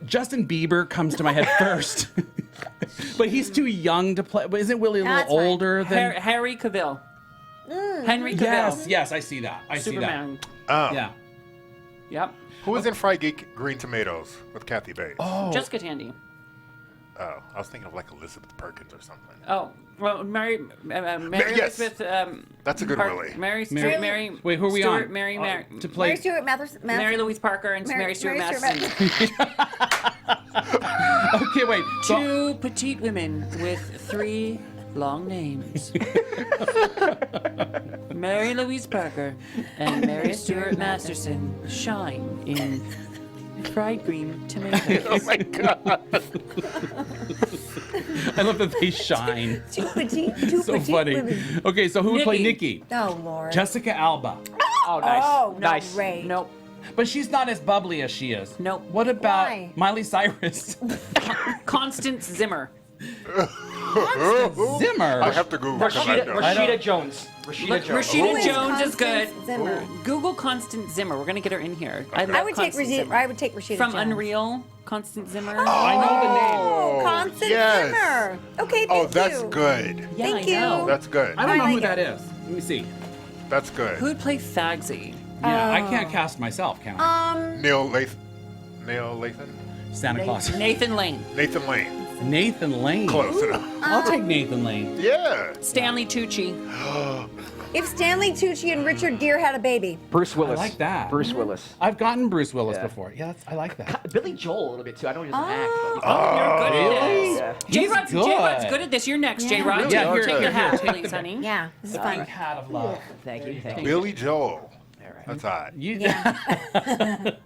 Justin Bieber comes to my head first, but he's too young to play. But isn't Willie a little That's fine. older than? Harry Cavill. Henry Cavill. Yes, I see that. I Superman. Oh. see that. Yep. Who was in Fried Green Tomatoes with Kathy Bates? Oh, Jessica Tandy. Oh, I was thinking of like Elizabeth Perkins or something. Oh, well, Mary yes. Elizabeth. That's a good Willie. Mary Stewart. Mary- Mary. Wait, who are we Stewart, on? Mary. Mary. to play. Mary Stuart Mathers. Mary Louise Parker and Mary Stuart Mary Masterson. Okay, wait. So, Two petite women with three long names. Mary Louise Parker and Mary Stuart Masterson shine in fried green tomatoes. Oh my God. I love that they shine. Two petite So funny. women. Okay, so who would play Nikki. Nikki? Oh, Lord. Jessica Alba. Oh, nice. Oh, no, nice. Ray. Nope. But she's not as bubbly as she is. Nope. What about Why? Miley Cyrus? Constance Zimmer. Zimmer. I have to Google because I know. Rashida Jones. Rashida Jones. Rashida is Jones is good. Constance Zimmer? Google Constance Zimmer. We're gonna get her in here. I I would take Constance Rashida. Zimmer. I would take Rashida From Jones. Unreal. Constance Zimmer. I know the name. Oh, Constance yes. Zimmer. Okay, thank Oh, you. that's good. Yeah, Thank I you. know. That's good. I don't know I who like that it. is. Let me see. That's good. Who'd play Fagsy? Yeah, I can't cast myself, can I? Neil Lathan? Santa Claus. Nathan Lane. Nathan Lane. Nathan Lane. Close enough. I'll take Nathan Lane. Yeah. Stanley Tucci. If Stanley Tucci and Richard Gere had a baby. Bruce Willis. I like that. Bruce Willis. I've gotten Bruce Willis Yeah. before. Yeah, I like that. Billy Joel a little bit too. I know he doesn't act. But Oh, you're good at this. Yeah. J-Rod's He's J-Rod's good. good at this. You're next, Yeah. J-Rod. Really? Yeah, Take here, your here, hat, here. please, honey. Yeah, this is Big fun. hat of love. Thank you. Thank you. Billy Joel. All right. That's hot.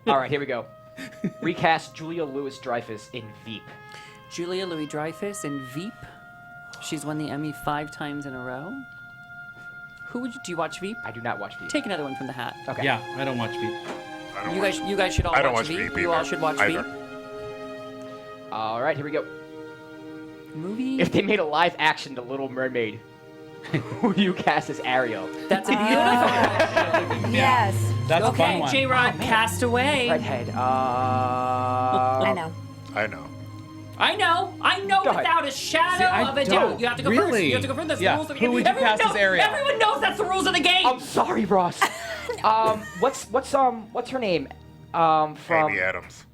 All right, here we go. Recast Julia Louis-Dreyfus in Veep. Julia Louis-Dreyfus in Veep. She's won the Emmy 5 times in a row. Who would you? Do you watch Veep? I do not watch Veep. Take another one from the hat. Okay. Yeah, I don't watch Veep. I don't You guys should all I don't watch watch Veep. Veep You all either. should watch Either. Veep. All right, here we go. Movie. If they made a live action The Little Mermaid, who do you cast as Ariel? That's a beautiful. Yes. That's a fun Okay, one. J-Rod, Castaway. Redhead. I know. I know. I know Go ahead. without a shadow See, I of a doubt. don't. You have to go first. Really? You have to go first. That's Yeah. the rules of the Who game. would you Everyone cast as knows- Ariel? Everyone knows that's the rules of the game. I'm sorry, Ross. What's her name? From Amy Adams.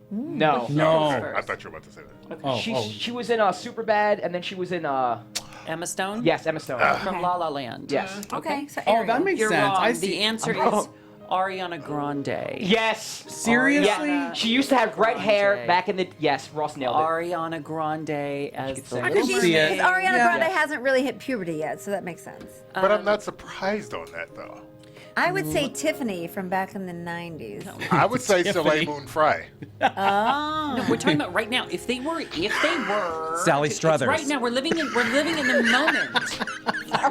No. No. I thought you were about to say that. Oh, She was in Superbad, and then she was in Emma Stone? Yes, Emma Stone. From La La Land. Yes. Okay, so Oh, Ariel. that makes You're sense. wrong. I The see. answer is Ariana Grande. Yes. Seriously? Yeah. She used to have red hair Grande. back in the. Yes, Ross nailed it. Ariana Grande as the say I it. can Because see it. Ariana Yeah. Grande hasn't really hit puberty yet, so that makes sense. But I'm not surprised on that, though. I would say Tiffany from back in the 90s. I would say Tiffany. Soleil Moon Frye. No, we're talking about right now. If they were Sally it's Struthers. right now, we're living in the moment.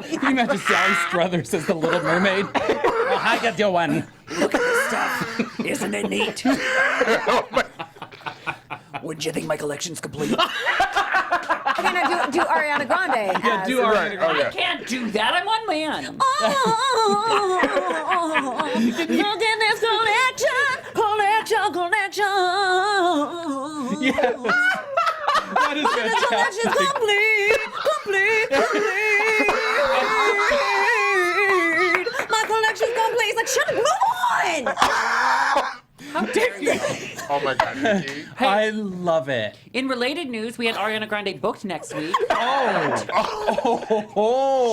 Can you imagine Sally Struthers as the Little Mermaid? Oh, how you doing? Look at this stuff. Isn't it neat? Wouldn't you think my collection's complete? Okay, now do Ariana Grande. Yeah, do Ariana Grande. I can't do that. I'm one man. Look at this collection. Yes. That is Collection's fantastic. complete. My collection's complete. It's like, shut up, move on. How dare you? Oh my God, Nikki. I love it. In related news, we had Ariana Grande booked next week. Oh.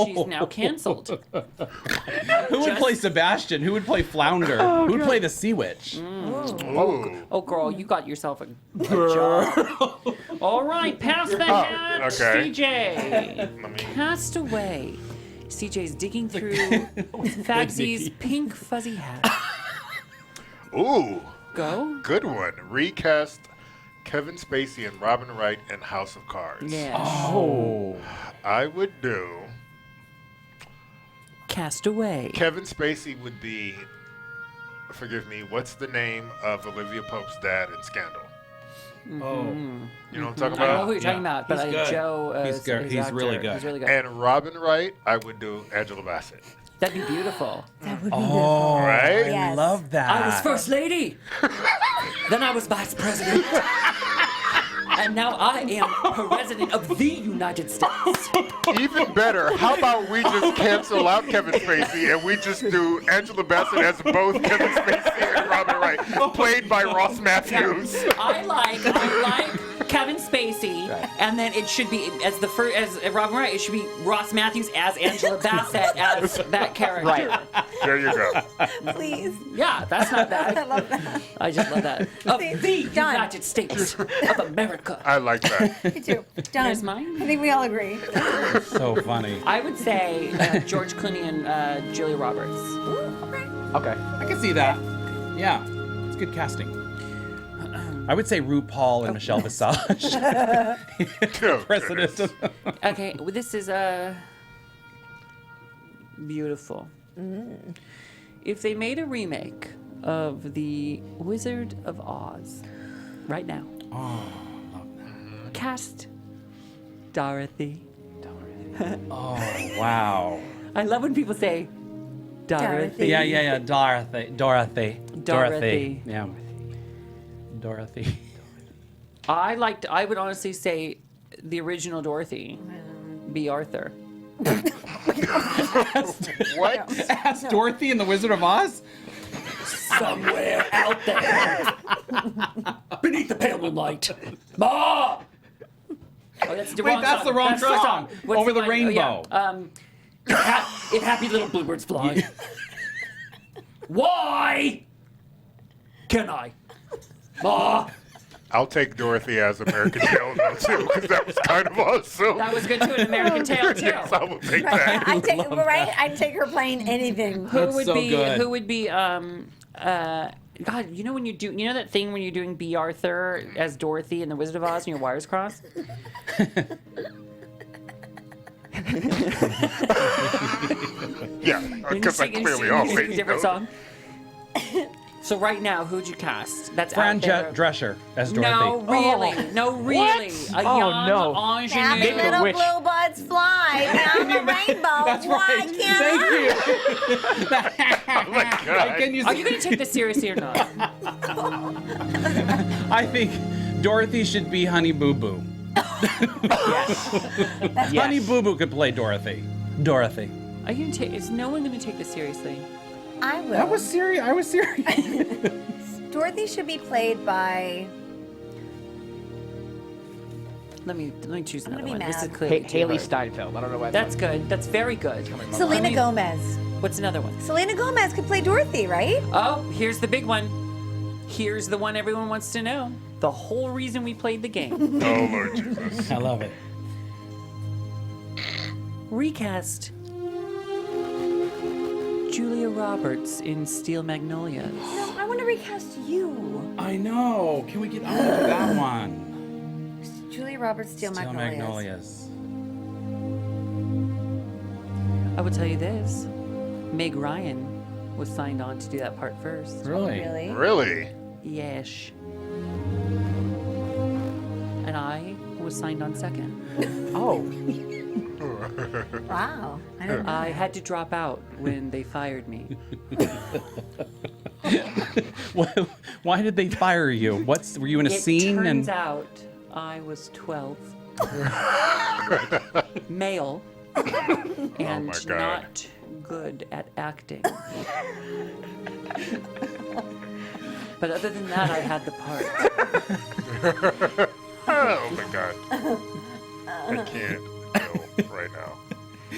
She's now canceled. Who would play Sebastian? Who would play Flounder? Who would play the Sea Witch? Ooh. Oh, girl, you got yourself a job. All right, pass the hat, okay. CJ. Let me- Castaway. CJ's digging through Fagsy's pink fuzzy hat. Ooh. Go. Good one. Recast Kevin Spacey and Robin Wright in House of Cards. Yeah. Oh. I would do. Castaway. Kevin Spacey would be. Forgive me. What's the name of Olivia Pope's dad in Scandal? Oh. You know what I'm talking I know about? who you're talking about, but He's good. Joe. He's good. He's really good. He's really good. And Robin Wright, I would do Angela Bassett. That'd be beautiful. That would be Oh, Right? I Yes. love that. I was first lady. Then I was vice president. And now I am president of the United States. Even better, how about we just cancel out Kevin Spacey and we just do Angela Bassett as both Kevin Spacey and Robin Wright, played by Ross Mathews. I like Kevin Spacey, and then it should be as Robin Wright. It should be Ross Mathews as Angela Bassett as that character. Right. There you go. Please. Yeah, that's not bad. I love that. I just love that. Of the Done. United States of America. I like that. Me too. Done. Here's mine. I think we all agree. So funny. I would say George Clooney and Julia Roberts. Okay. I can see that. Yeah. It's good casting. I would say RuPaul and Michelle Visage. Oh, President. goodness. Okay, well, this is beautiful. If they made a remake of The Wizard of Oz right now, cast Dorothy. Oh, wow. I love when people say Dorothy. Yeah. Dorothy. Dorothy. Yeah. Dorothy. I would honestly say the original Dorothy, B. Arthur. What? Ask Dorothy in The Wizard of Oz? Somewhere out there, beneath the pale moonlight. Ma! Oh, that's the Wait, wrong that's song. the wrong That's the song. What's Over the line? Rainbow. Oh, yeah. If happy little bluebirds fly. Why can I? Ma! I'll take Dorothy as American Tail, though, too, because that was kind of awesome. That was good too, an American Tale too. Yes, I will take that. I'd take her playing anything. Who That's would so be? good. Who would be? God, you know when you do, you know that thing when you're doing B. Arthur as Dorothy in The Wizard of Oz and your wires crossed? Yeah, because I clearly all sing a different song. So right now, who'd you cast? That's Fran out there. Drescher as Dorothy. No, really. No, really. A young no. ingenue. Now the Make a little wish. blue buds fly down the rainbow. That's Why right. can't Thank you. Oh my God. Can you Are you going to take this seriously or not? I think Dorothy should be Honey Boo Boo. Honey Boo Boo could play Dorothy. Dorothy. Are you gonna take? Is no one going to take this seriously? I will. That was serious. I was serious. Dorothy should be played by. Let me choose gonna another be one. This is mad. clearly too Haley hard. Steinfeld. I don't know why. That's good. That's very good. Selena I mean- Gomez. What's another one? Selena Gomez could play Dorothy, right? Oh, here's the big one. Here's the one everyone wants to know. The whole reason we played the game. Oh, Lord Jesus. I love it. Recast Julia Roberts in Steel Magnolias. No, I want to recast you. I know. Can we get on to that one? Julia Roberts, Steel Magnolias. Magnolias. I will tell you this. Meg Ryan was signed on to do that part first. Really? Really? Really? Yes. And I was signed on second. Oh. Wow. I don't know. I had to drop out when they fired me. Why did they fire you? Were you in a scene? It turns and out I was 12, male, and my God. not good at acting. But other than that, I had the part. Oh my God. I can't. No, right now.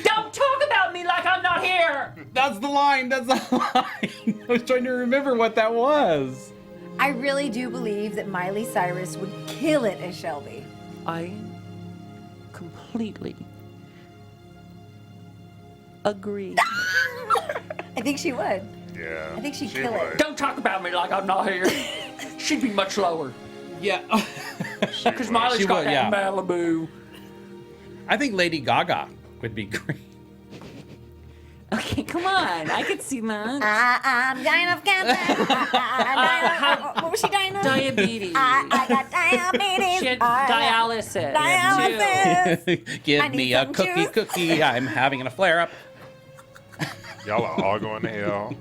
Don't talk about me like I'm not here! That's the line. That's the line. I was trying to remember what that was. I really do believe that Miley Cyrus would kill it as Shelby. I completely agree. I think she would. Yeah. I think she'd she kill it. would. Don't talk about me like I'm not here. She'd be much lower. Yeah. She Because would. Miley's She got would, that yeah. Malibu. I think Lady Gaga would be great. Okay, come on. I could see that. I'm dying of cancer. What was she dying of? Diabetes. I got diabetes. She had I got dialysis. dialysis. Give I need me a some cookie, juice. cookie. I'm having a flare up. Y'all are all going to hell.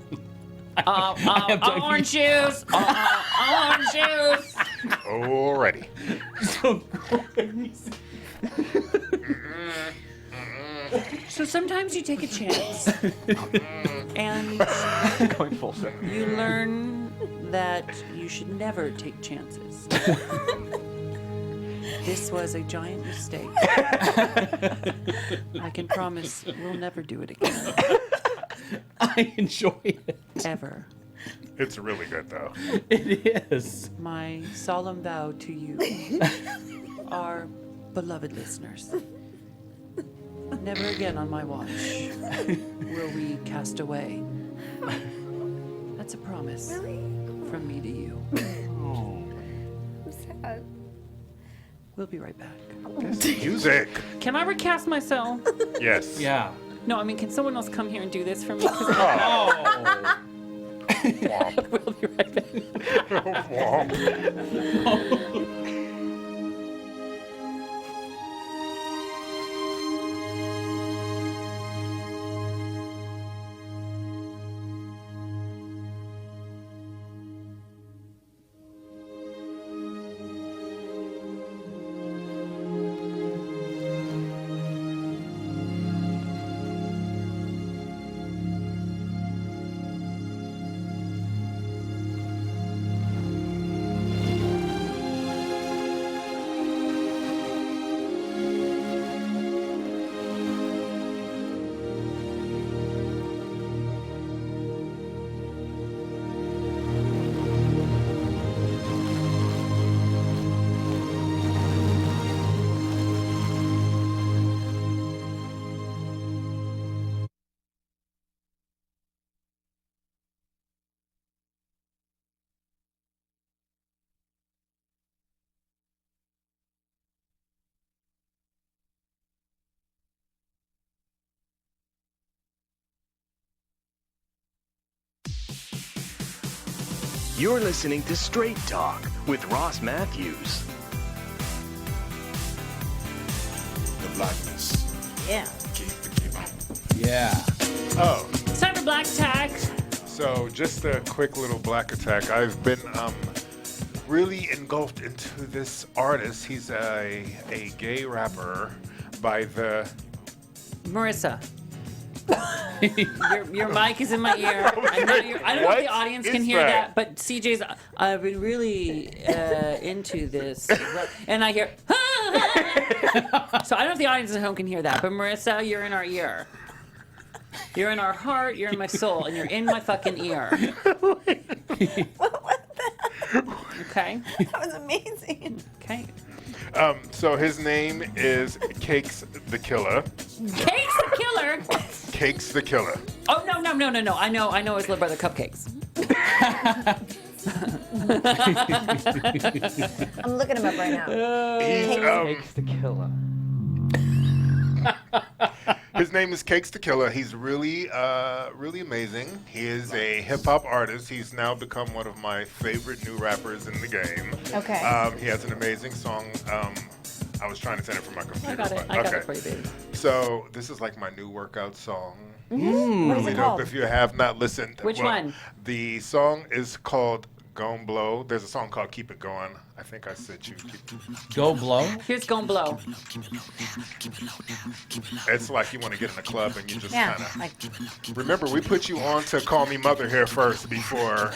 Orange juice. Orange juice. Already. So sometimes you take a chance and Going full circle. you learn that you should never take chances. This was a giant mistake. I can promise we'll never do it again. I enjoy it. Ever. It's really good, though. It is. My solemn vow to you, our beloved listeners. Never again on my watch will we cast away. That's a promise from me to you. I'm sad. We'll be right back. Music. Can I recast myself? Yes. Yeah. No, I mean, can someone else come here and do this for me? 'Cause Oh. we'll be right back. You're listening to Straight Talk with Ross Mathews. The blackness. Yeah. Yeah. Oh. It's time for Black Attack. So just a quick little black attack. I've been really engulfed into this artist. He's a gay rapper by the... Marissa. your mic is in my ear. I don't know if the audience can hear that, but CJ's. I've been really into this, and I hear. So I don't know if the audience at home can hear that, but Marissa, you're in our ear. You're in our heart. You're in my soul, and you're in my fucking ear. What was that? Okay. That was amazing. Okay. So his name is Cakes the Killer. Cakes the Killer. Cakes the Killer. Oh no. I know his little brother Cupcakes. I'm looking him up right now. Cakes the Killer. His name is Cakes the Killer. He's really amazing. He is a hip hop artist. He's now become one of my favorite new rappers in the game. Okay. He has an amazing song. I was trying to send it from my computer. I got it. I got it for you, baby. So this is like my new workout song. What is it called? If you have not listened. Which one? The song is called Gon' Blow. There's a song called Keep It Going. I think I said you. Go Blow? Here's Gon' Blow. It's like you want to get in a club and you just Yeah. kind of. Like, Remember, we put you on to Call Me Mother here first before.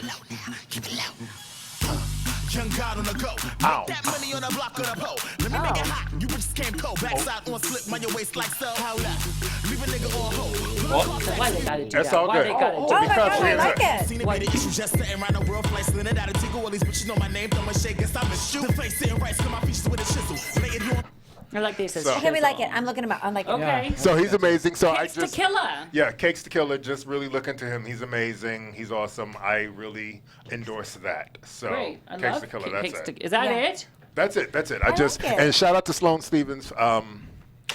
Young God on the go. Ow. That money on the block of the pole. Let me make it hot. You bitches came cold. Backside on slip, mind your waist like so. Hold up. Leave a nigga on hold. Why they gotta do That's that? all Why good. they gotta do oh my that? God, I like it. Seen it be the issue just sitting around the world, flight slid it out of tickle. All these bitches know my name, throw my shake, guess I'm a shoe. The face sitting right, skin my features with a chisel. Lay it on. I like this. So- Okay, we like it. I'm looking him up. I'm like, Okay. So he's amazing. So Cakes I just. the Killer. Yeah, Cakes the Killer. Just really look into him. He's amazing. He's awesome. I really endorse that. So Great. I Cakes love the Killer. Cakes That's the it. Is that Yeah. it? That's it. That's it. I like it. And shout out to Sloane Stevens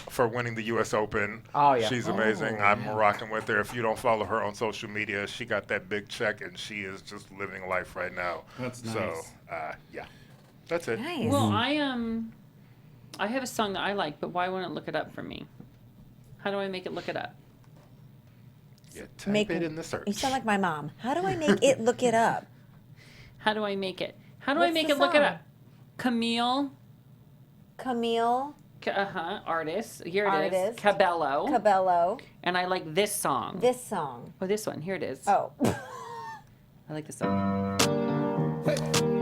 for winning the U.S. Open. Oh, yeah. She's amazing. I'm rocking with her. If you don't follow her on social media, she got that big check and she is just living life right now. That's So nice. yeah, that's it. nice. Well, I have a song that I like, but why won't it look it up for me? How do I make it look it up? Yeah, type it in the search. You sound like my mom. How do I make it look it up? How do I make it? How do I What's make the it look it song? up? Camille. Artist. Here it is. Artist. Cabello. Cabello. And I like this song. This song. Oh, this one. Here it is. Oh. I like this song.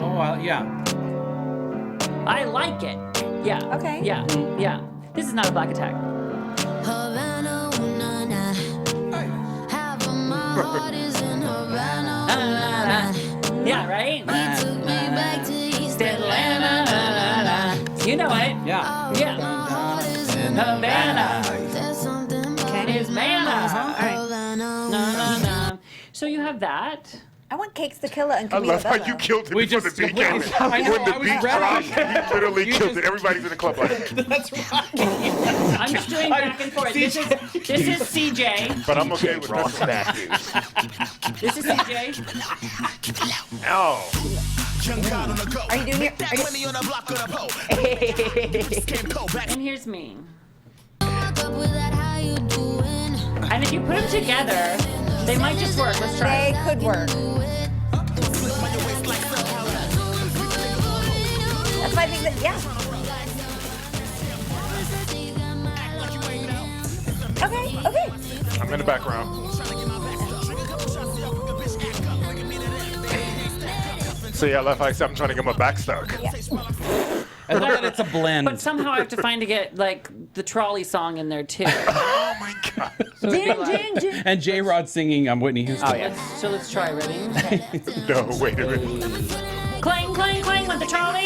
Oh, yeah. I like it. Yeah. Okay. Yeah. Yeah. This is not a black attack. Havana, ooh, na, na. Half of my heart is in Havana, ooh, na, na. Yeah, right? He took me back to East Atlanta. You know it. Yeah. Yeah. My heart is in Havana. There's something about His manna. Havana, ooh, No, na, no, na. no. So you have that. I want Cakes the Killer and I Camila love how Bello. you killed it We before just the beat came in. I know, When the I was beat ready. dropped, you literally You killed just- it. Everybody's in the club like, That's right. I'm just doing back and forth. This is CJ. but I'm okay with Ross this one. Mathews. This is CJ. Oh, Young God on the go. Are you doing it? That money on the block of the pole. Came cold. Back And here's me. Walk up with that, how you doing? And if you put them together, they might just work. Let's try. They could work. That's why I think that, yeah. Okay. I'm in the background. So yeah, left eye, I'm trying to get my back stuck. I love that it's a blend. But somehow I have to find to get like the trolley song in there too. Oh my god. Ding, ding, ding. And J-Rod singing Whitney Houston. Oh, yeah. So let's try. Ready? No, wait a minute. Clang, clang, clang with the trolley.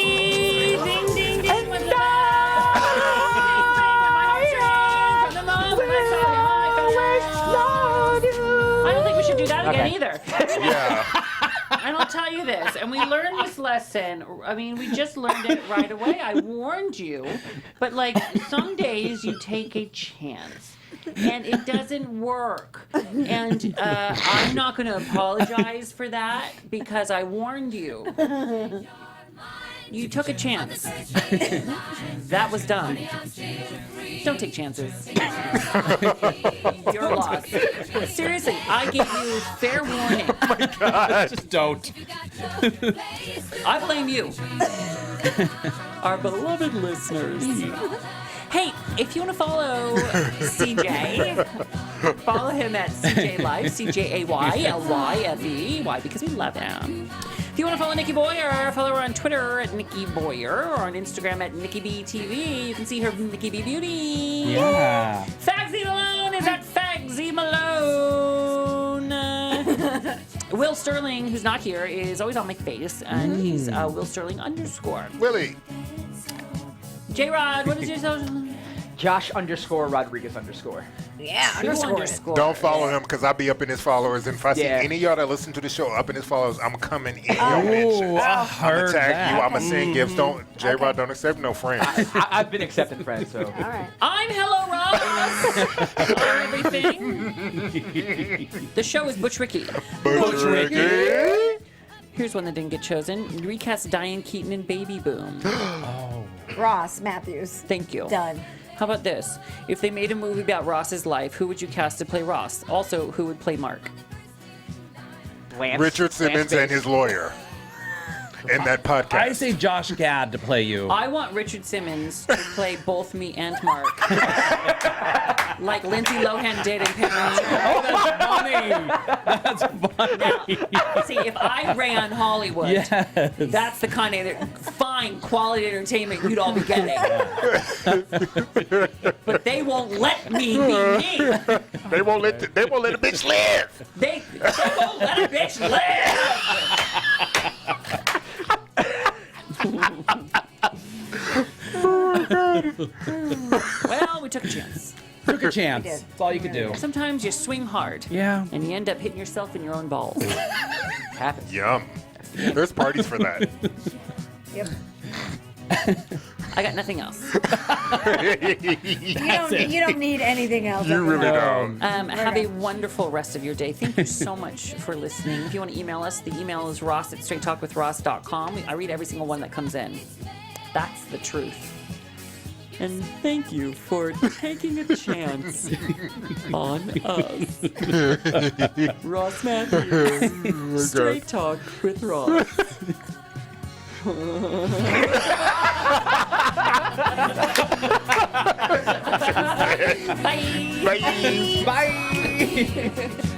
Ding, ding, ding with the I don't think we should do that again either. Yeah. I And I'll tell you this, and we learned this lesson. I mean, we just learned it right away. I warned you. But, like, some days you take a chance. And it doesn't work. And I'm not going to apologize for that because I warned you. You took a chance. That was dumb. Don't take chances. You're lost. Seriously, I gave you fair warning. Oh my God. Just don't. I blame you. Our beloved listeners. Hey, if you want to follow CJ, follow him at CJ Live, CJAYLYFE. Why? Because we love him. If you want to follow Nikki Boyer, follow her on Twitter at Nikki Boyer or on Instagram at Nikki B TV. You can see her Nikki B Beauty. Yeah. Fagsy Malone is at Fagsy Malone. Will Sterling, who's not here, is always on my face, and he's Will Sterling _ Willie. J-Rod, what is your social? Josh _Rodriguez _. Yeah, underscore. Don't follow him because I'll be up in his followers. And if I see any of y'all that listen to the show up in his followers, I'm coming in your mentions. I I'm going heard to tag that. you. I'm going to send gifts. J-Rod don't accept no friends. I've been accepting friends, so. All right. I'm Hello Ross on everything. The show is Butch Ricky. Butch Ricky. Here's one that didn't get chosen. Recast Diane Keaton in Baby Boom. Ross Mathews. Thank you. Done. How about this? If they made a movie about Ross's life, who would you cast to play Ross? Also, who would play Mark? Richard Simmons and his lawyer. In that podcast. I say Josh Gad to play you. I want Richard Simmons to play both me and Mark. Like Lindsay Lohan did in Parents. Oh, that's funny. That's funny. Now, see, if I ran Hollywood, Yes. that's the kind of fine quality entertainment you'd all be getting. But they won't let me be me. They won't let a bitch live. They won't let a bitch live. Well, we took a chance. Took a chance. That's all you could do. Sometimes you swing hard. Yeah. And you end up hitting yourself in your own balls. Happens. Yum. There's parties for that. Yep. I got nothing else. You don't need anything else. You really don't. Have a wonderful rest of your day. Thank you so much for listening. If you want to email us, the email is ross@straighttalkwithross.com. I read every single one that comes in. That's the truth. And thank you for taking a chance on us. Ross Mathews. Straight Talk with Ross. Bye. Bye. Bye.